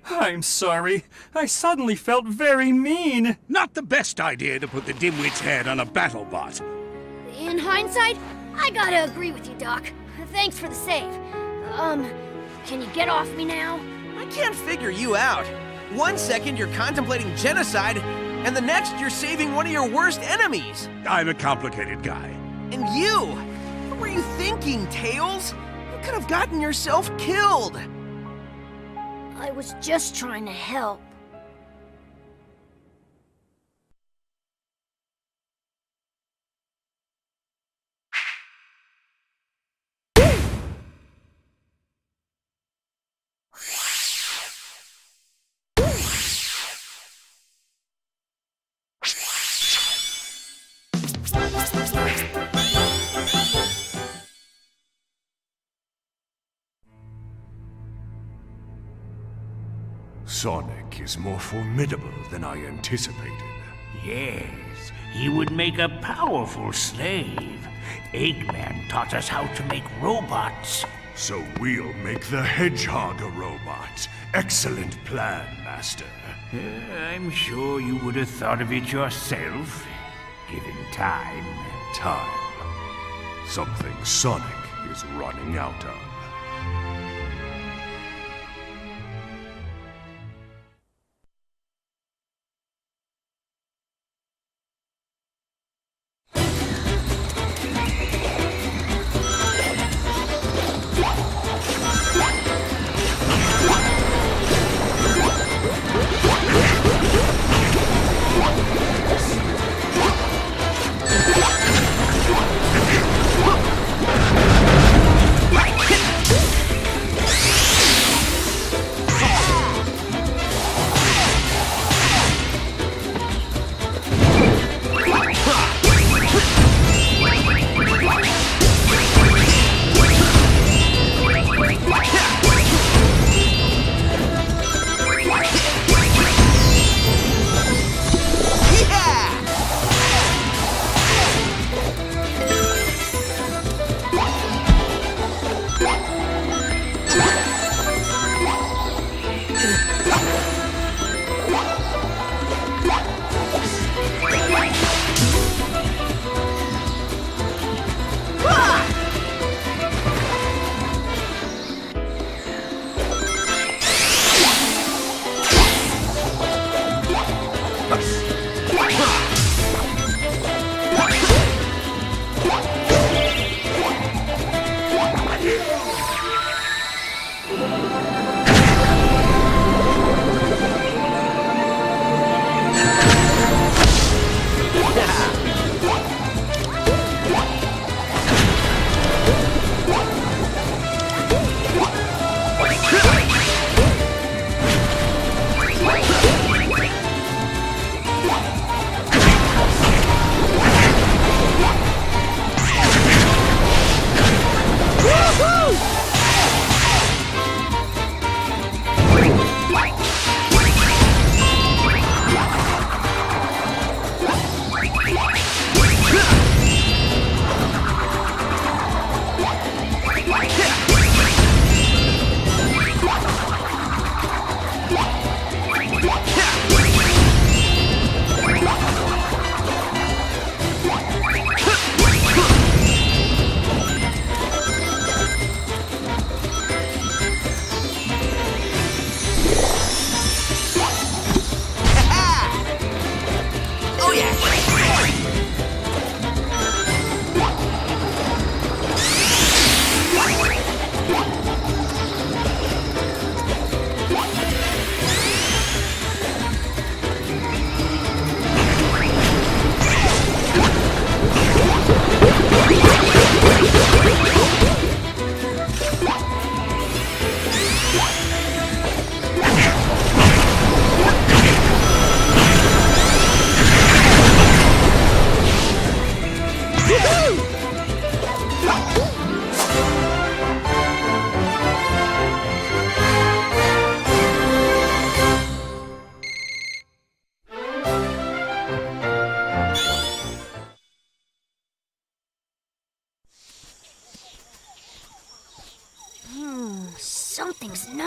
I'm sorry. I suddenly felt very mean. Not the best idea to put the dimwit's head on a battle bot. In hindsight, I gotta agree with you, Doc. Thanks for the save. Can you get off me now? I can't figure you out. 1 second you're contemplating genocide, and the next you're saving one of your worst enemies. I'm a complicated guy. And you? What were you thinking, Tails? You could have gotten yourself killed. I was just trying to help. Sonic is more formidable than I anticipated. Yes, he would make a powerful slave. Eggman taught us how to make robots. So we'll make the Hedgehog a robot. Excellent plan, Master. I'm sure you would have thought of it yourself, given time. Time. Something Sonic is running out of.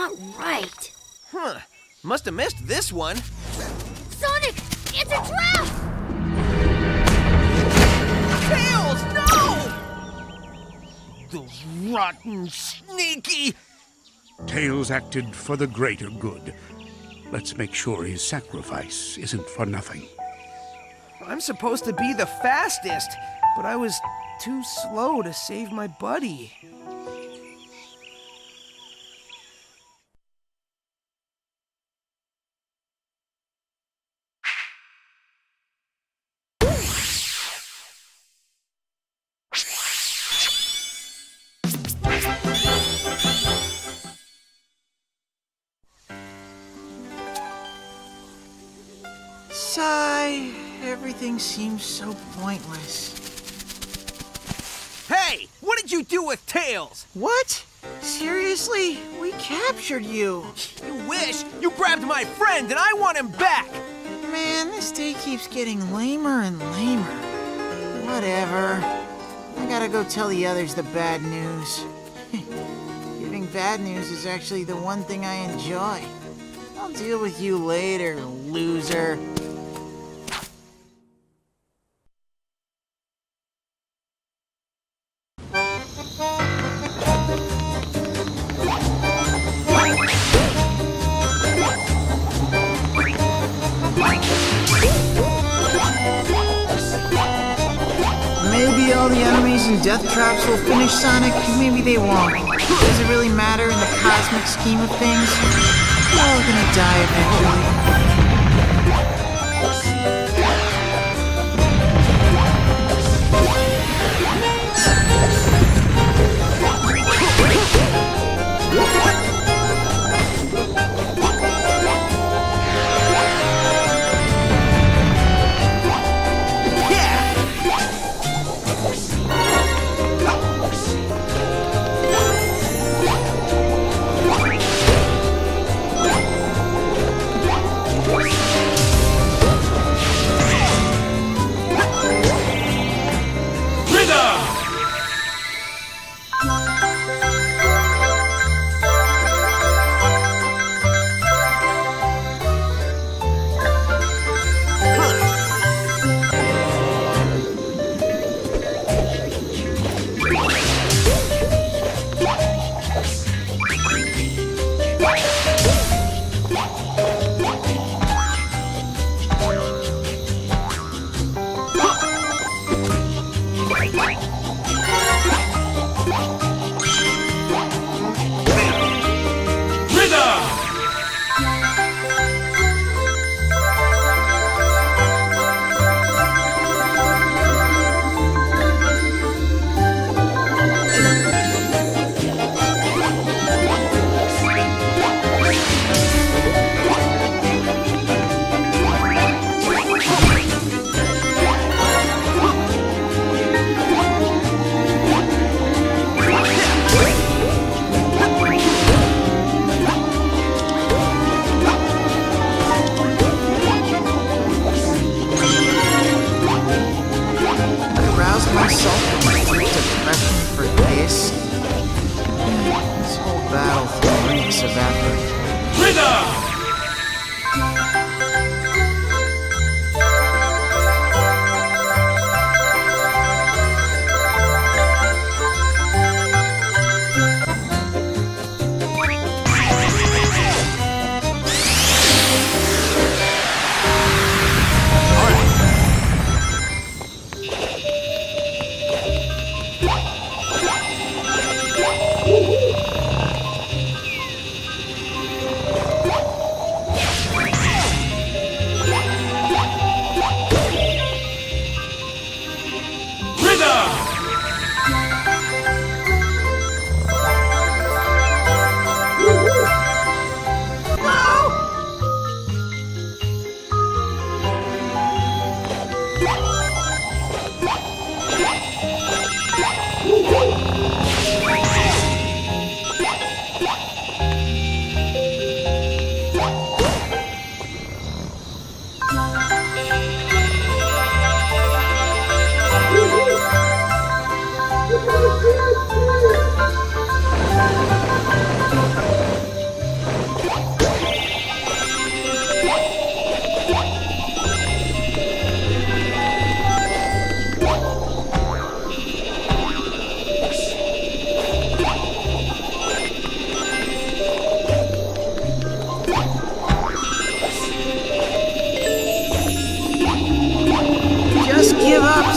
not right. Huh. Must have missed this one. Sonic, it's a trap! Tails, no! Those rotten, sneaky... Tails acted for the greater good. Let's make sure his sacrifice isn't for nothing. I'm supposed to be the fastest, but I was too slow to save my buddy. Sigh. Everything seems so pointless. Hey! What did you do with Tails? What? Seriously? We captured you. You wish! You grabbed my friend and I want him back! Man, this day keeps getting lamer and lamer. Whatever. I gotta go tell the others the bad news. Giving bad news is actually the one thing I enjoy. I'll deal with you later, loser. Maybe all the enemies and death traps will finish Sonic, maybe they won't. Does it really matter in the cosmic scheme of things? We're all gonna die eventually.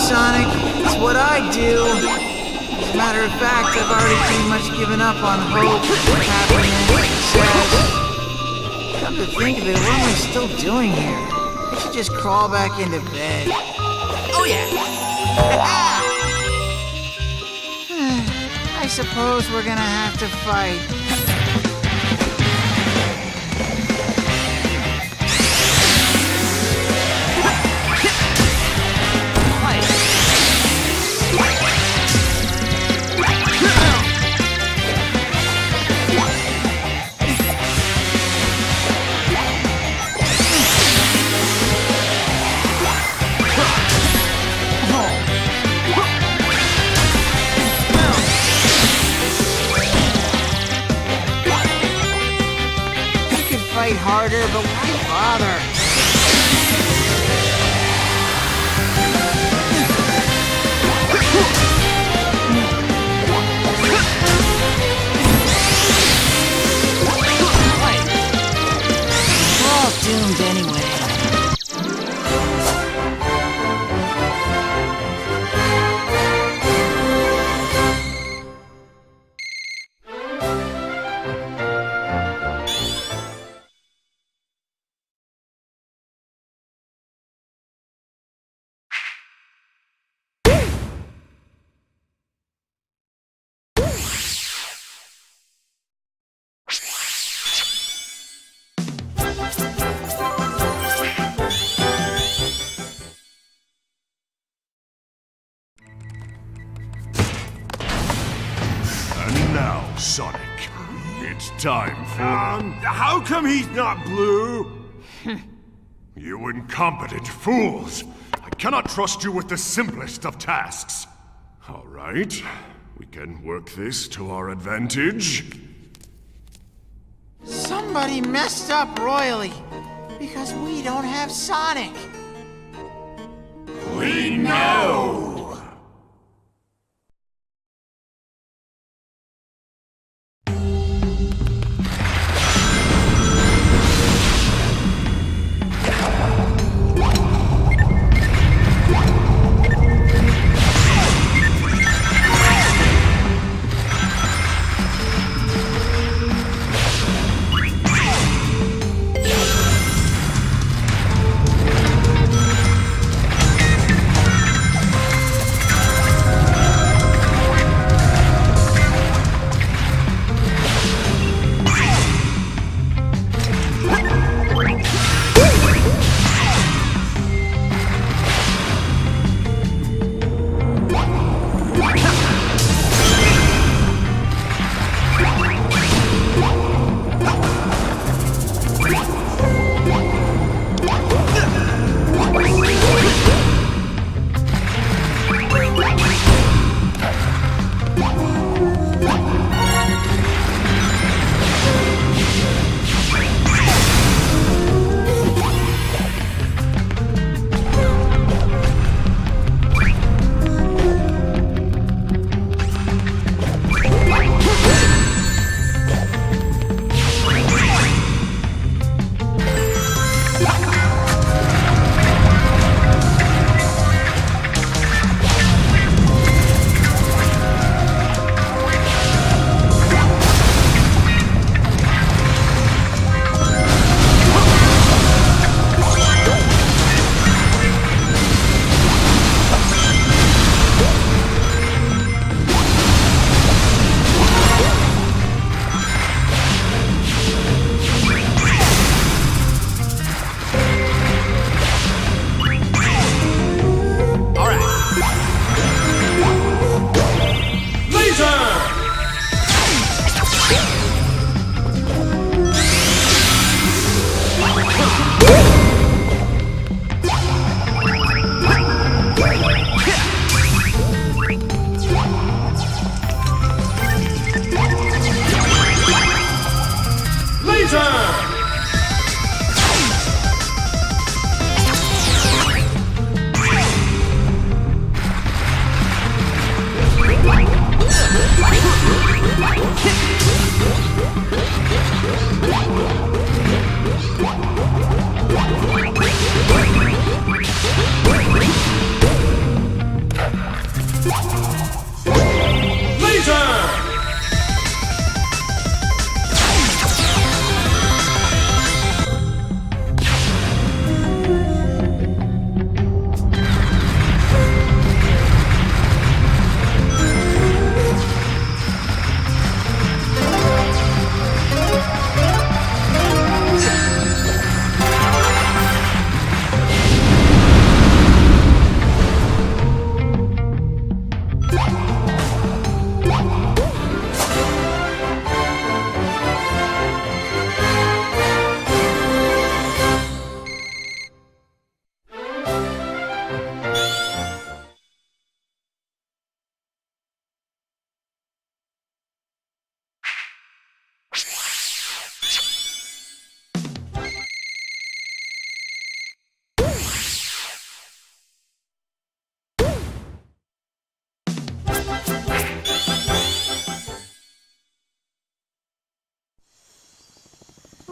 Sonic. It's what I do. As a matter of fact, I've already pretty much given up on hope, happiness, success. Come to think of it, what am I still doing here? I should just crawl back into bed. Oh yeah! I suppose we're gonna have to fight. Harder, but why bother? We're all doomed anyway. Now, Sonic, it's time for... how come he's not blue? You incompetent fools! I cannot trust you with the simplest of tasks. All right, we can work this to our advantage. Somebody messed up royally, because we don't have Sonic. We know!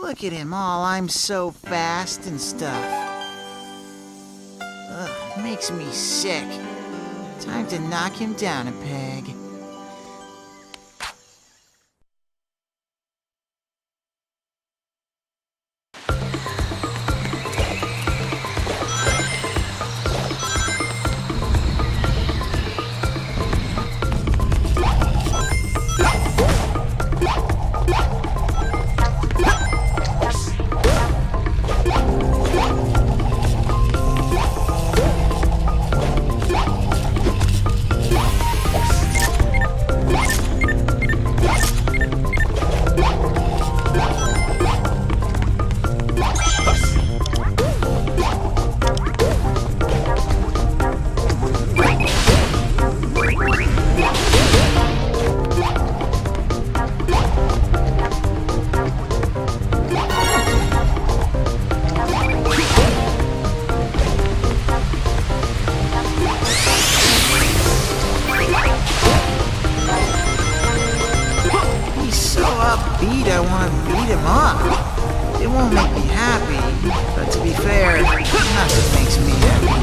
Look at him all, I'm so fast and stuff. Ugh, makes me sick. Time to knock him down a peg. I want to beat him up. It won't make me happy, but to be fair, nothing makes me happy.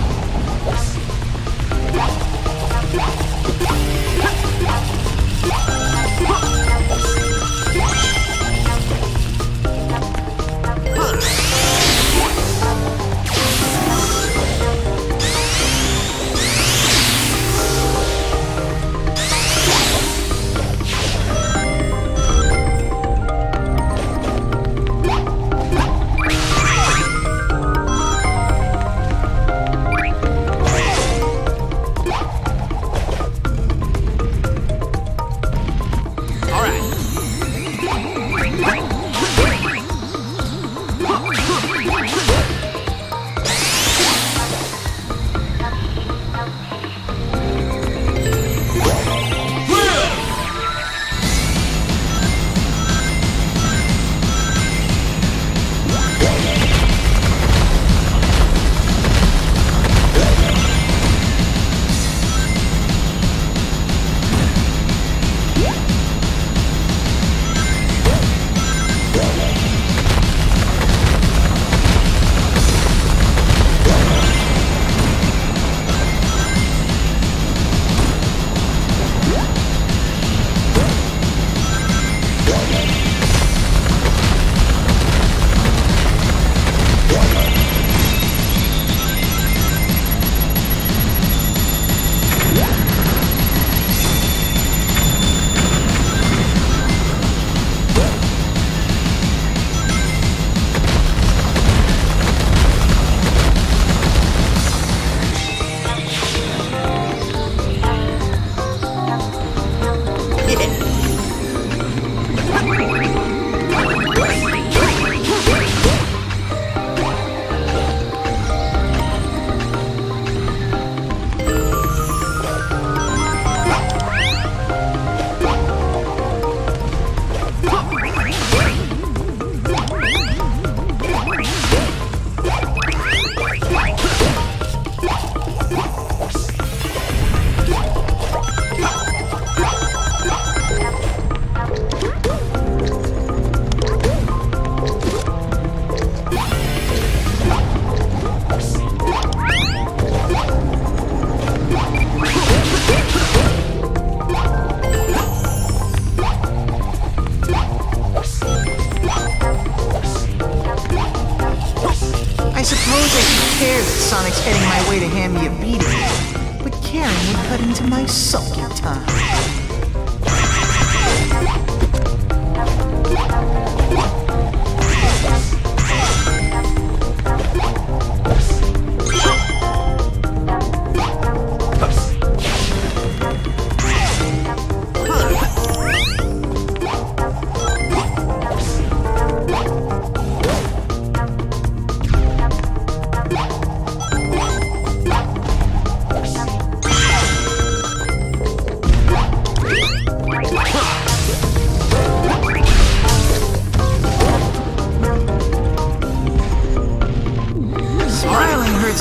I suppose I should care that Sonic's heading my way to hand me a beating, but caring would cut into my sulking time.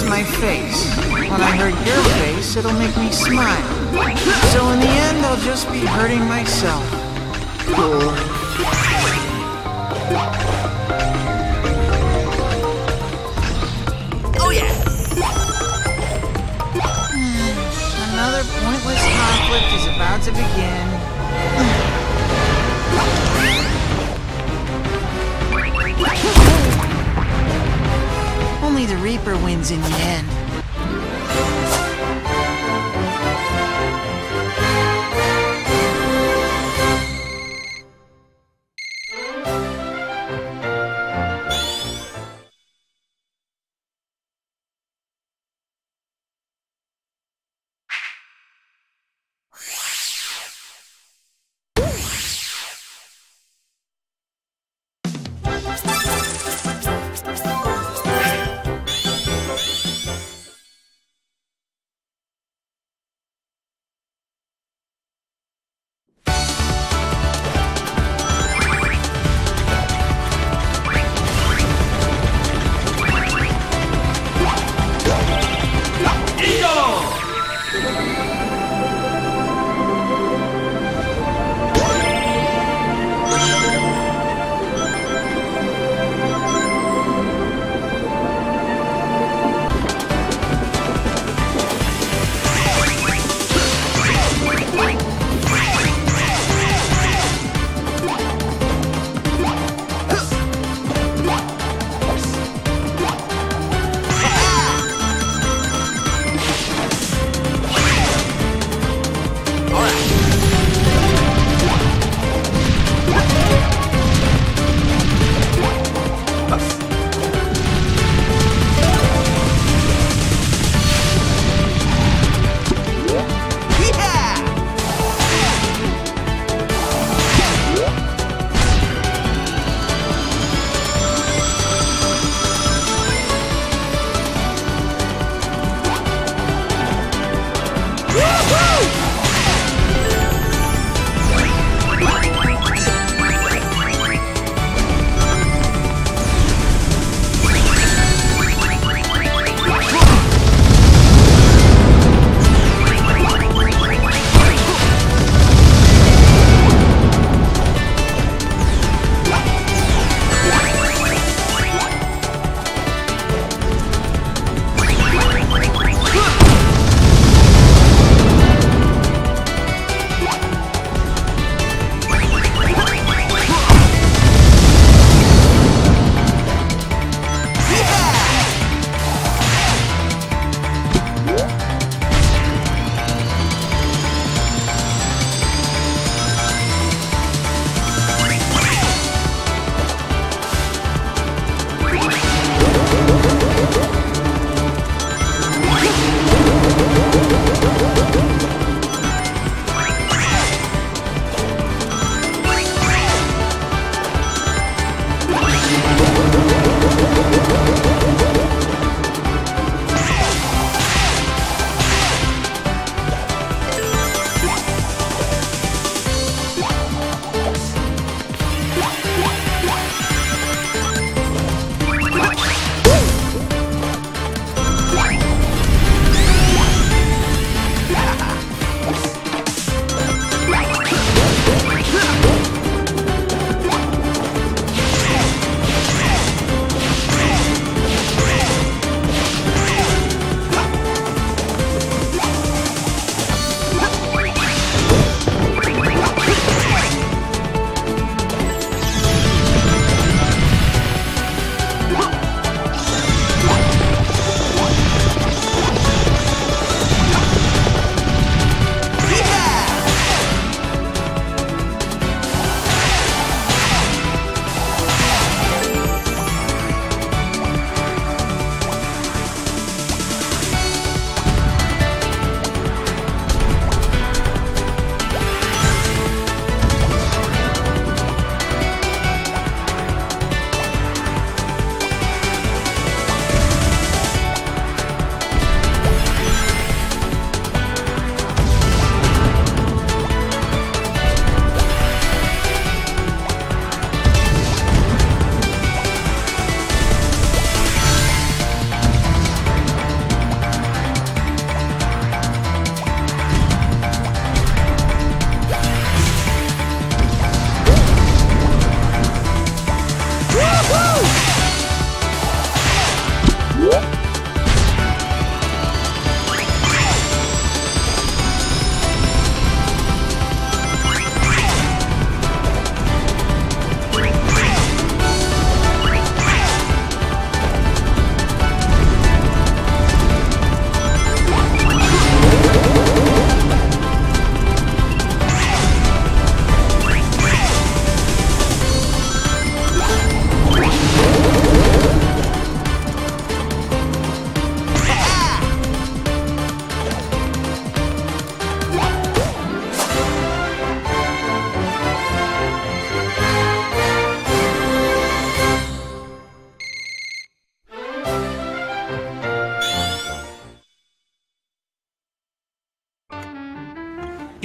My face. When I hurt your face, it'll make me smile. So in the end, I'll just be hurting myself. Cool. about to begin. Only the Reaper wins in the end.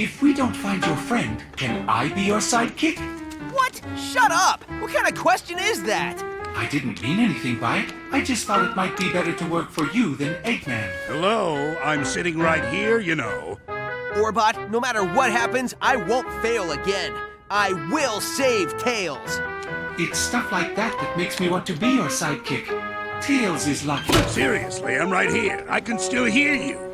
If we don't find your friend, can I be your sidekick? What? Shut up! What kind of question is that? I didn't mean anything by it. I just thought it might be better to work for you than Eggman. Hello, I'm sitting right here, you know. Orbot, no matter what happens, I won't fail again. I will save Tails. It's stuff like that that makes me want to be your sidekick. Tails is lucky. Seriously, I'm right here. I can still hear you.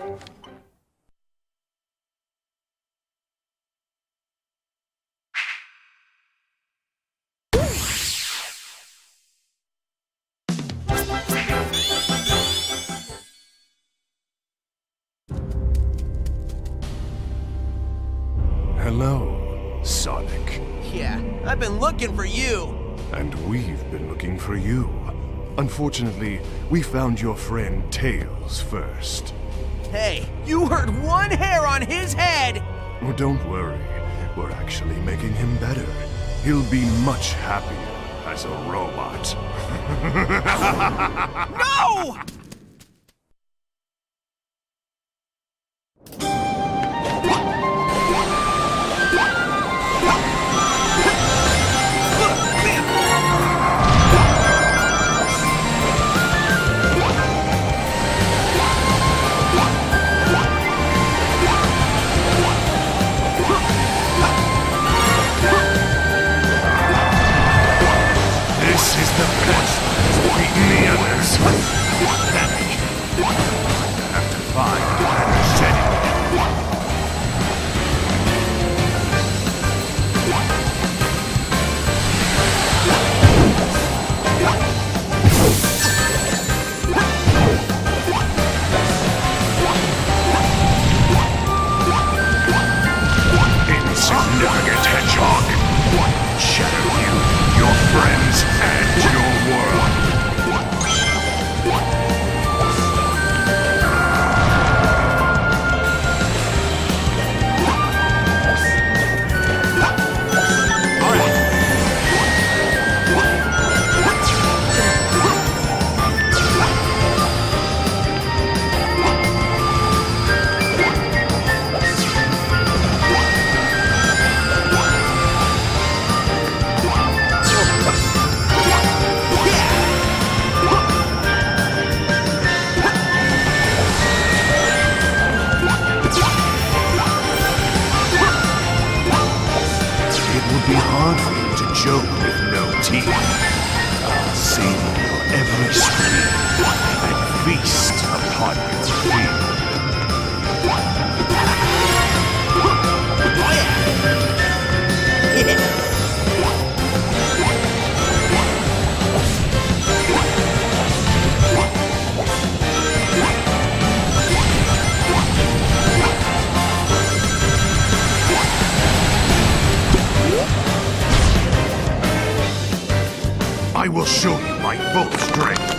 Hello, Sonic. Yeah, I've been looking for you. And we've been looking for you. Unfortunately, we found your friend Tails first. Hey, you hurt one hair on his head! Oh, don't worry. We're actually making him better. He'll be much happier as a robot. No! Insignificant hedgehog. Shadow you, your friends, and your world. Joke with no teeth. I'll savor your every scream and feast upon your fear. I will show you my full strength.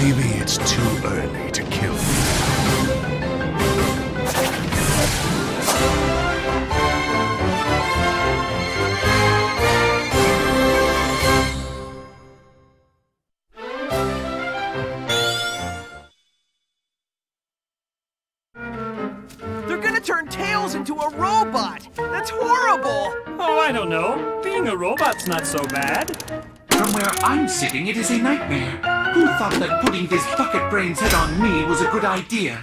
Maybe it's too early to kill me. They're gonna turn Tails into a robot! That's horrible! Oh, I don't know. Being a robot's not so bad. From where I'm sitting, it is a nightmare. Who thought that putting this bucket brain's head on me was a good idea?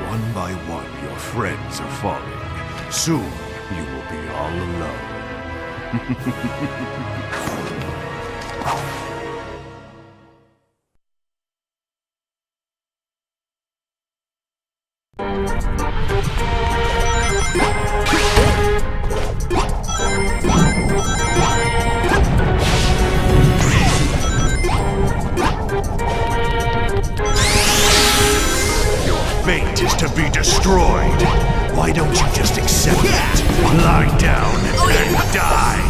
One by one, your friends are falling. Soon, you will be all alone. Your fate is to be destroyed. Why don't you just accept it? Lie down and die.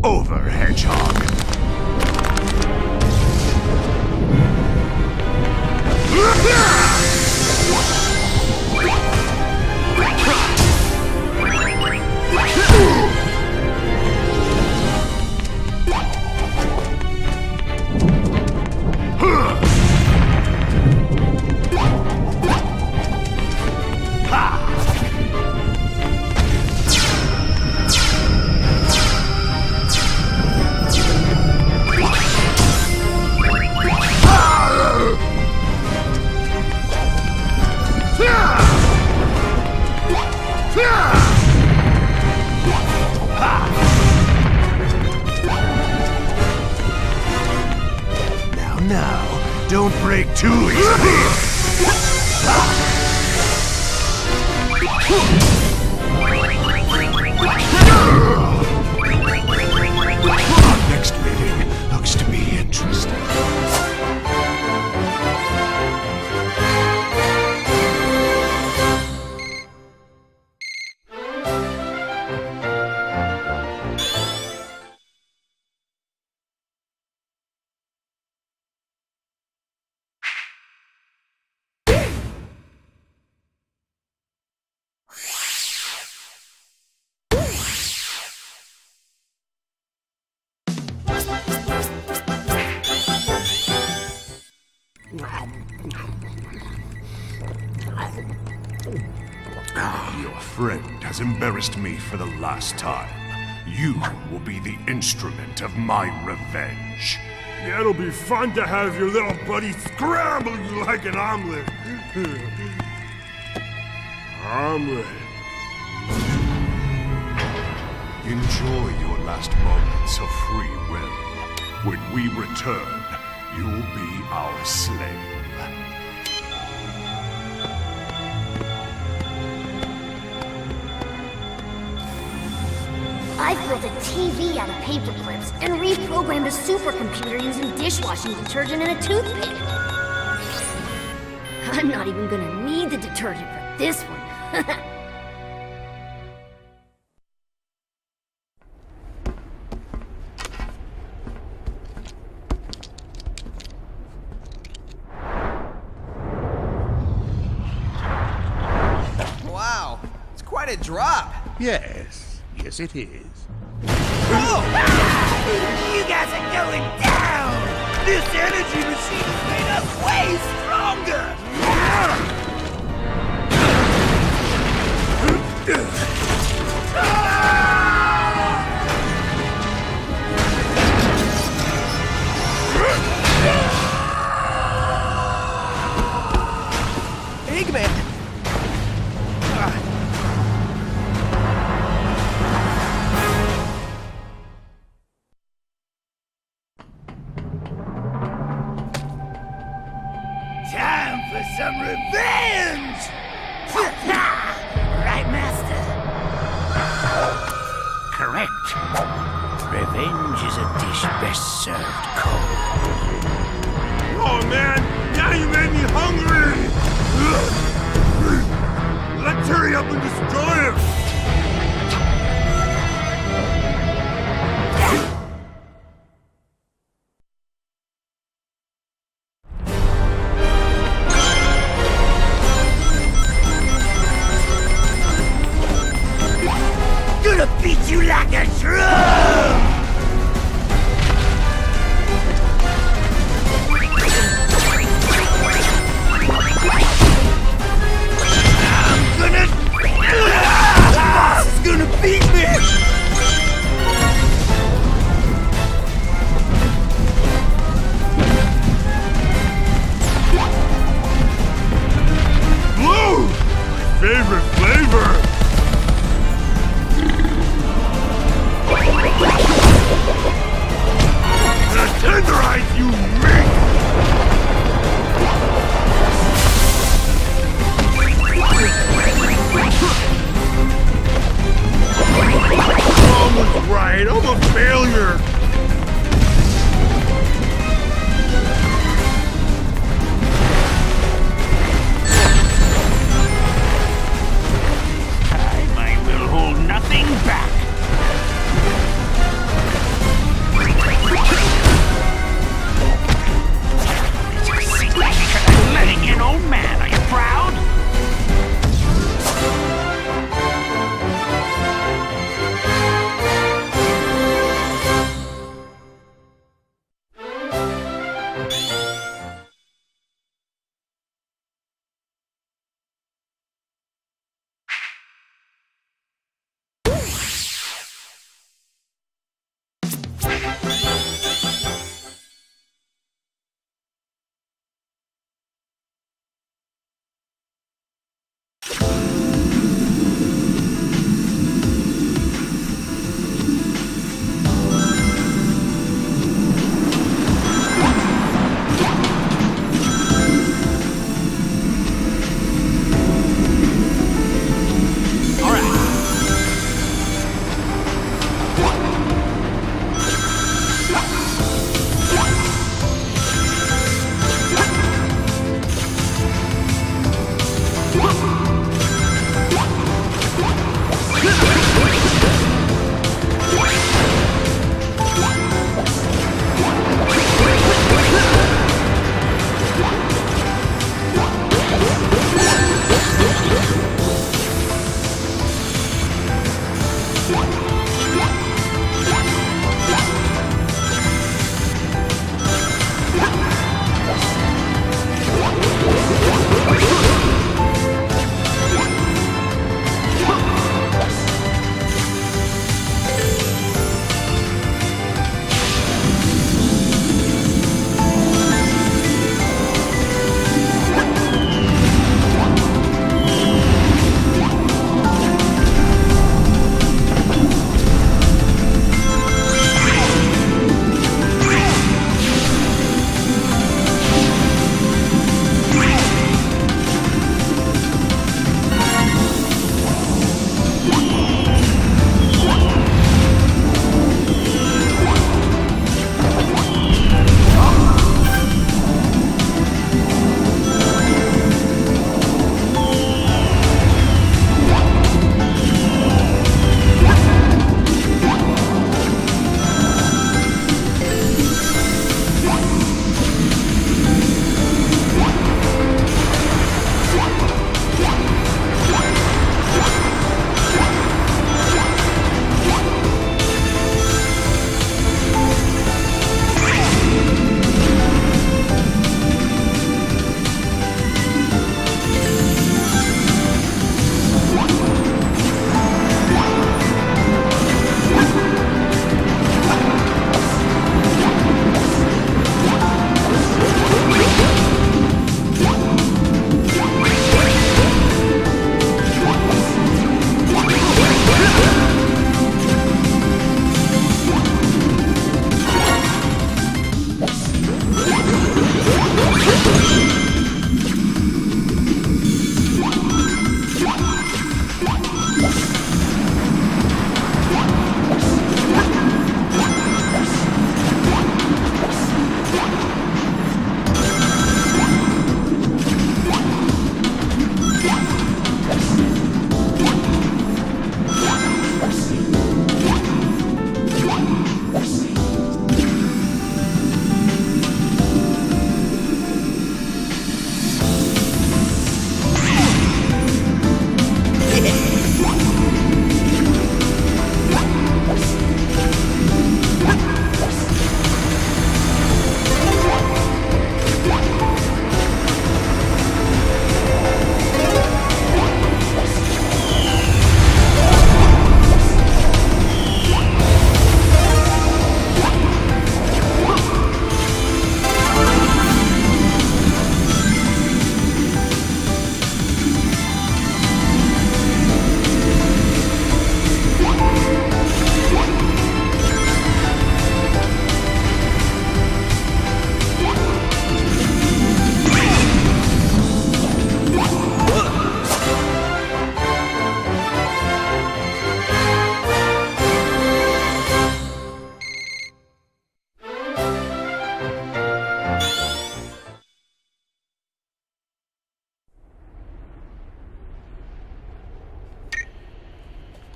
over, Hedgehog. Now, don't break too easily. Our next meeting looks to be interesting. Your friend has embarrassed me for the last time. You will be the instrument of my revenge. Yeah, it'll be fun to have your little buddy scramble you like an omelet. Omelet. Enjoy your last moments of free will. When we return, you'll be our slave. I've built a TV out of paper clips and reprogrammed a supercomputer using dishwashing detergent and a toothpick. I'm not even gonna need the detergent for this one. Wow, it's quite a drop. Yes, yes it is. Whoa! You guys are going down! This energy machine has made us way stronger! Eggman! Time for some revenge! Right, Master? Correct. Revenge is a dish best served cold. Oh man, now you made me hungry! Let's hurry up and destroy him! Gonna beat you like a drum! The boss is gonna beat me! Blue! My favorite flavor!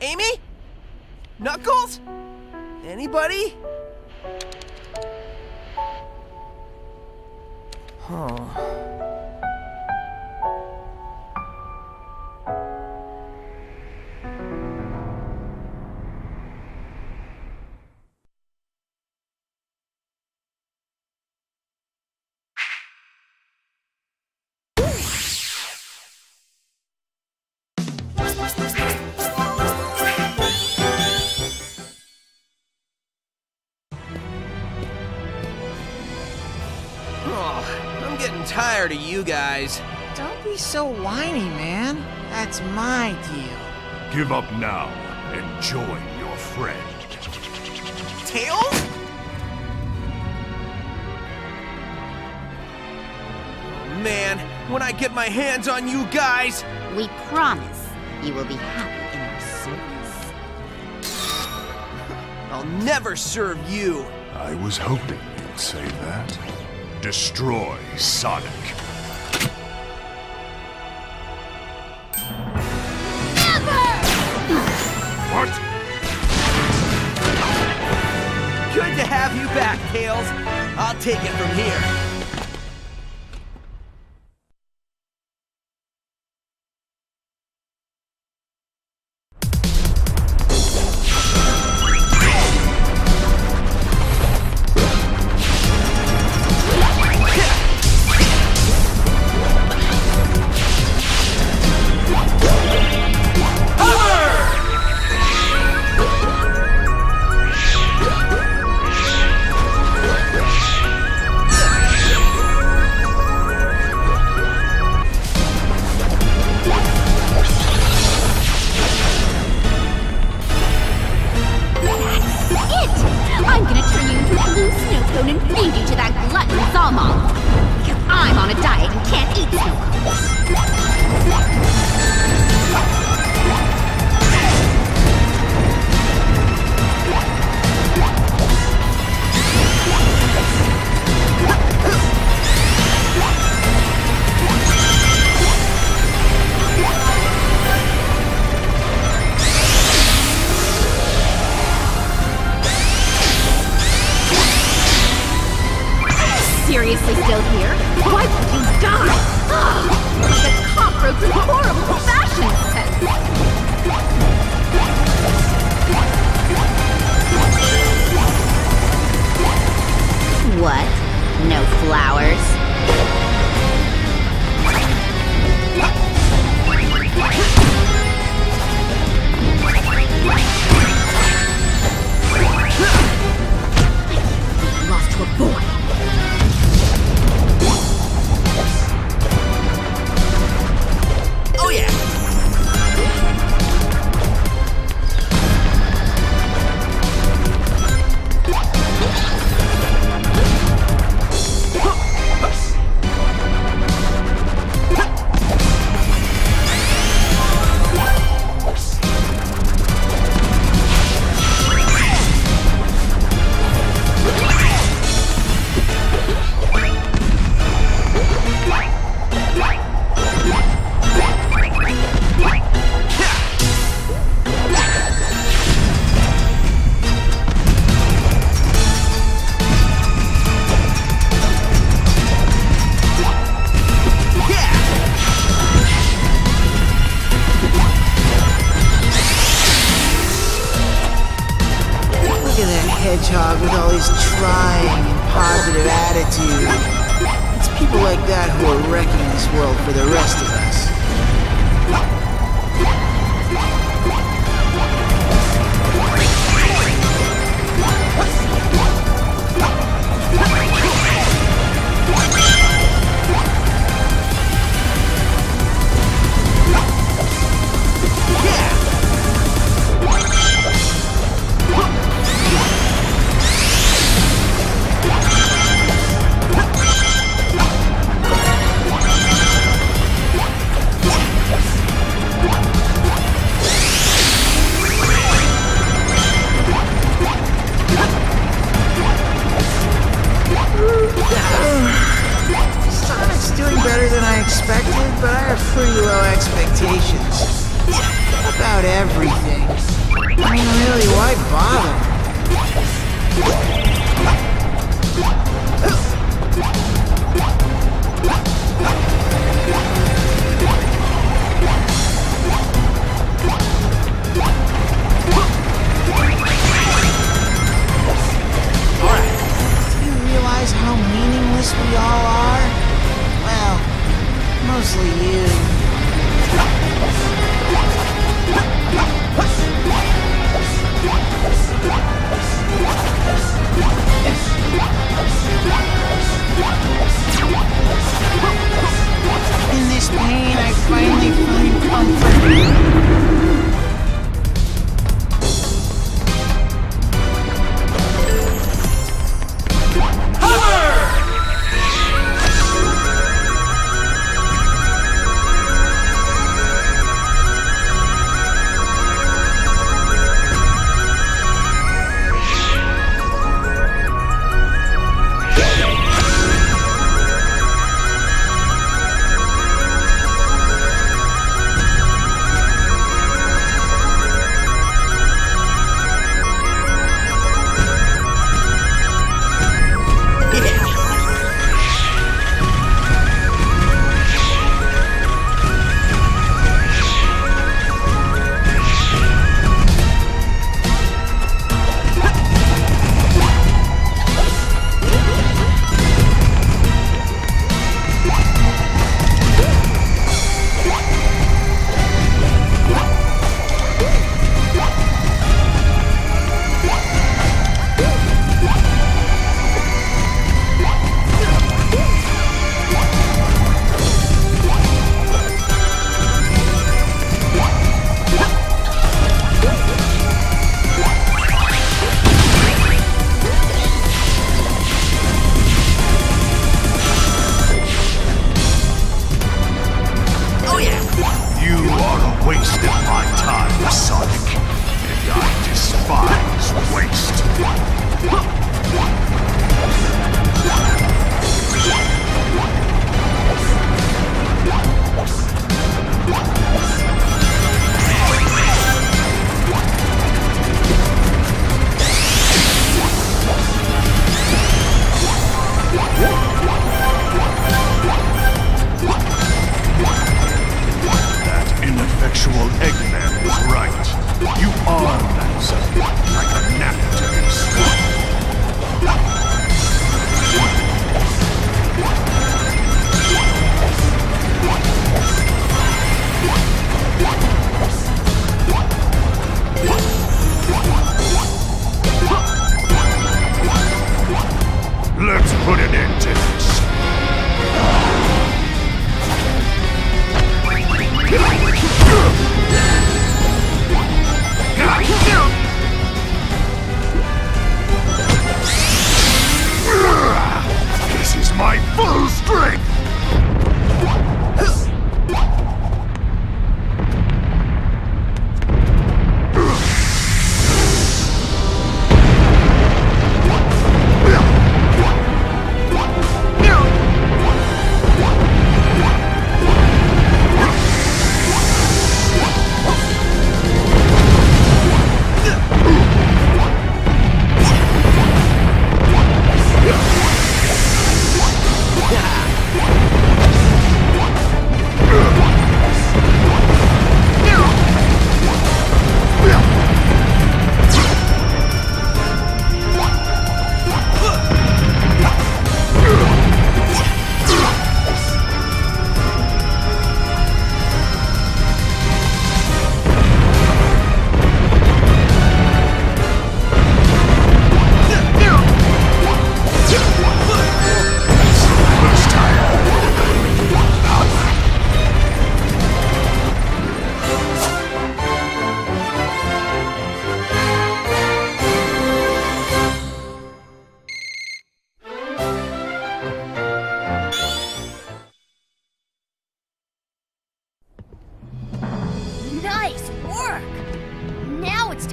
Amy? Knuckles? Anybody? Huh. I'm getting tired of you guys. Don't be so whiny, man. That's my deal. Give up now and join your friend. Tails? Man, when I get my hands on you guys... We promise you will be happy in our service. I'll never serve you. I was hoping you'd say that. Destroy Sonic. What? Good to have you back, Tails. I'll take it from here. Seriously still here? Why won't you die? Like a cockroach with horrible fashion sense. What? No flowers? Lost to a boy. Oh yeah! Hedgehog with all his trying and positive attitude. It's people like that who are wrecking this world for the rest of us. Sonic's doing better than I expected, but I have pretty low expectations. About everything. I mean, really, why bother? Realize how meaningless we all are? Well, mostly you. In this pain, I finally find comfort.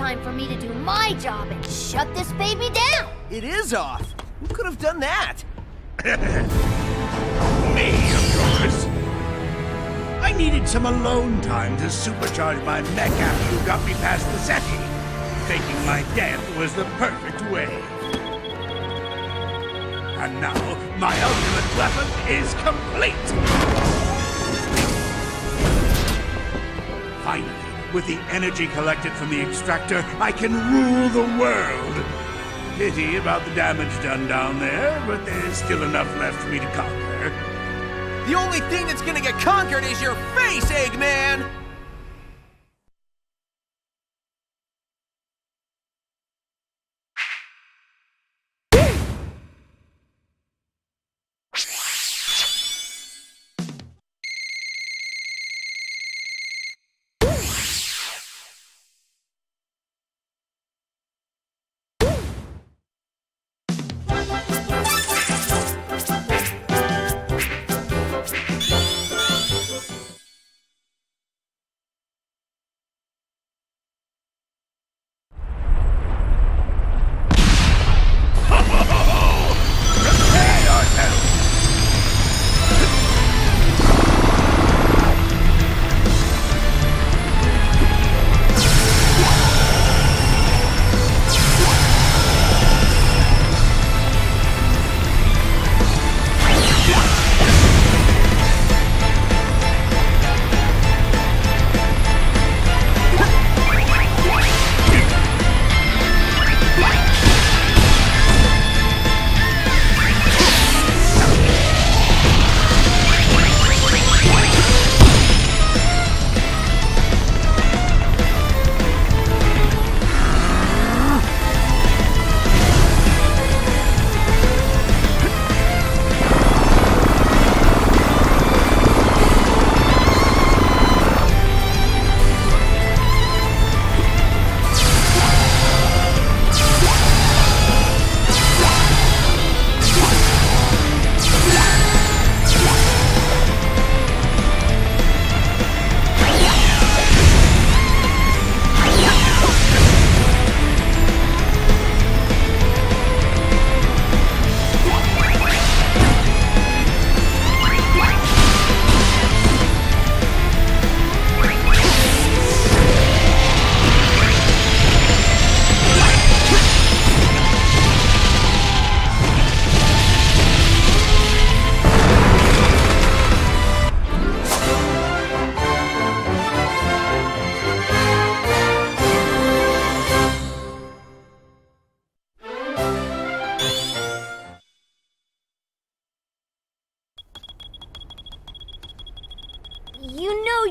time for me to do my job and shut this baby down! It is off! Who could have done that? Me, of course! I needed some alone time to supercharge my mech after you got me past the Zeti. Faking my death was the perfect way. And now, my ultimate weapon is complete! Finally, with the energy collected from the extractor, I can rule the world! Pity about the damage done down there, but there's still enough left for me to conquer. The only thing that's gonna get conquered is your face, Eggman!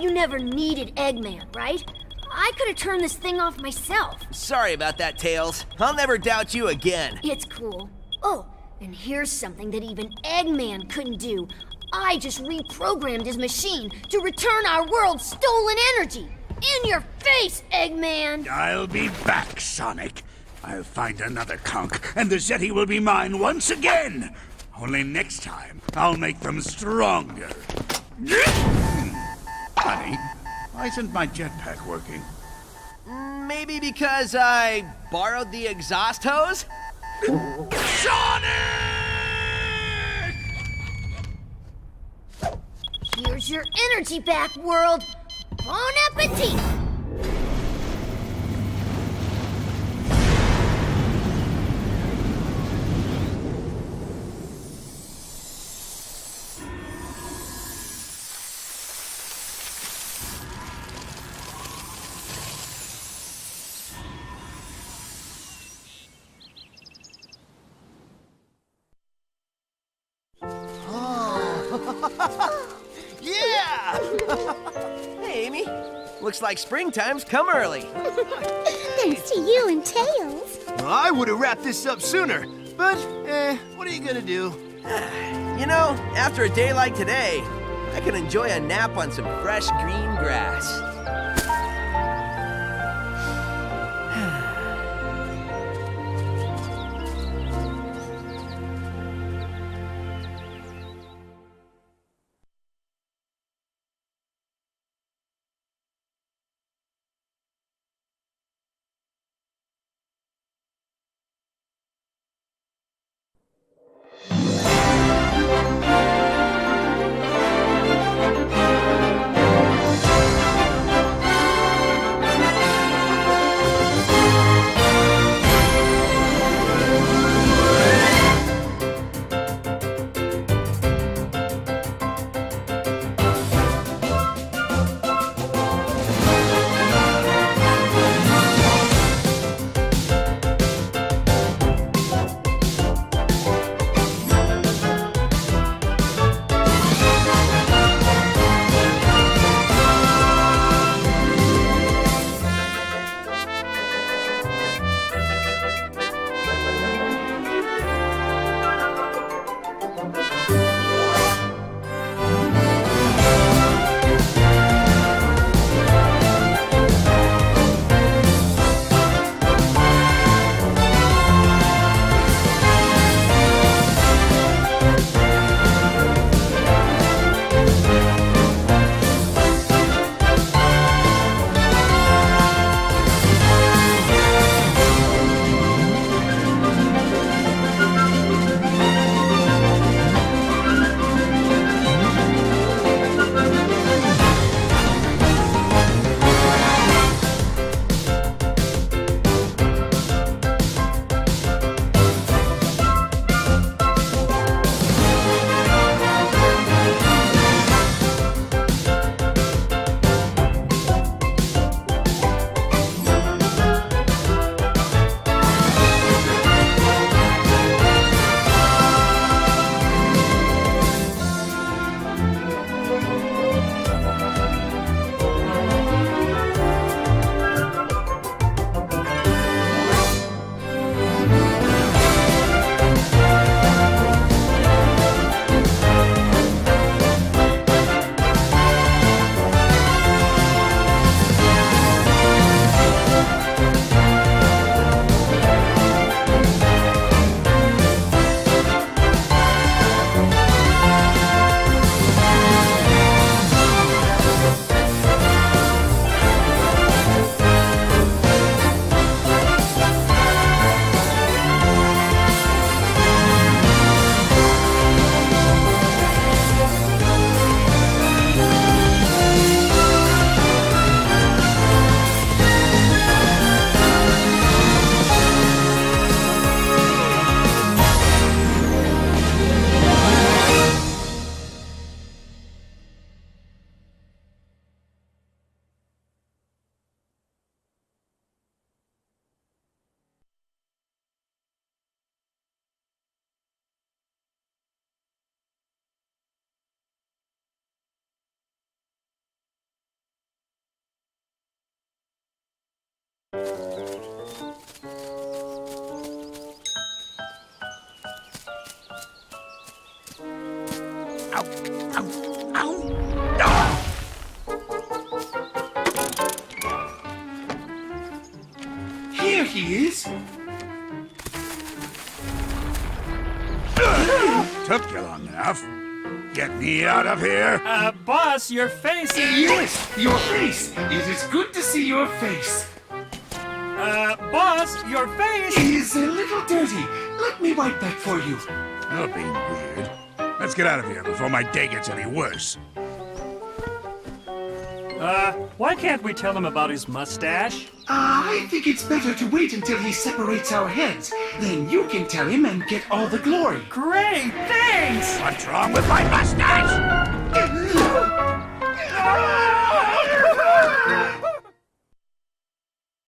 You never needed Eggman, right? I could have turned this thing off myself. Sorry about that, Tails. I'll never doubt you again. It's cool. Oh, and here's something that even Eggman couldn't do. I just reprogrammed his machine to return our world's stolen energy. In your face, Eggman! I'll be back, Sonic. I'll find another conch, and the Zeti will be mine once again. Only next time, I'll make them stronger. Honey, why isn't my jetpack working? Maybe because I borrowed the exhaust hose? Sonic! Here's your energy back, world. Bon appetit! Yeah! Hey, Amy. Looks like springtime's come early. Thanks to you and Tails. Well, I would have wrapped this up sooner, but, what are you gonna do? You know, after a day like today, I can enjoy a nap on some fresh green grass. Here he is. Took you long enough. Get me out of here. Boss, your face is... Yes, your face. It is good to see your face. Boss, your face... It is a little dirty. Let me wipe that for you. You're being weird. Let's get out of here before my day gets any worse. Why can't we tell him about his mustache? I think it's better to wait until he separates our heads. Then you can tell him and get all the glory. Great, thanks! What's wrong with my mustache?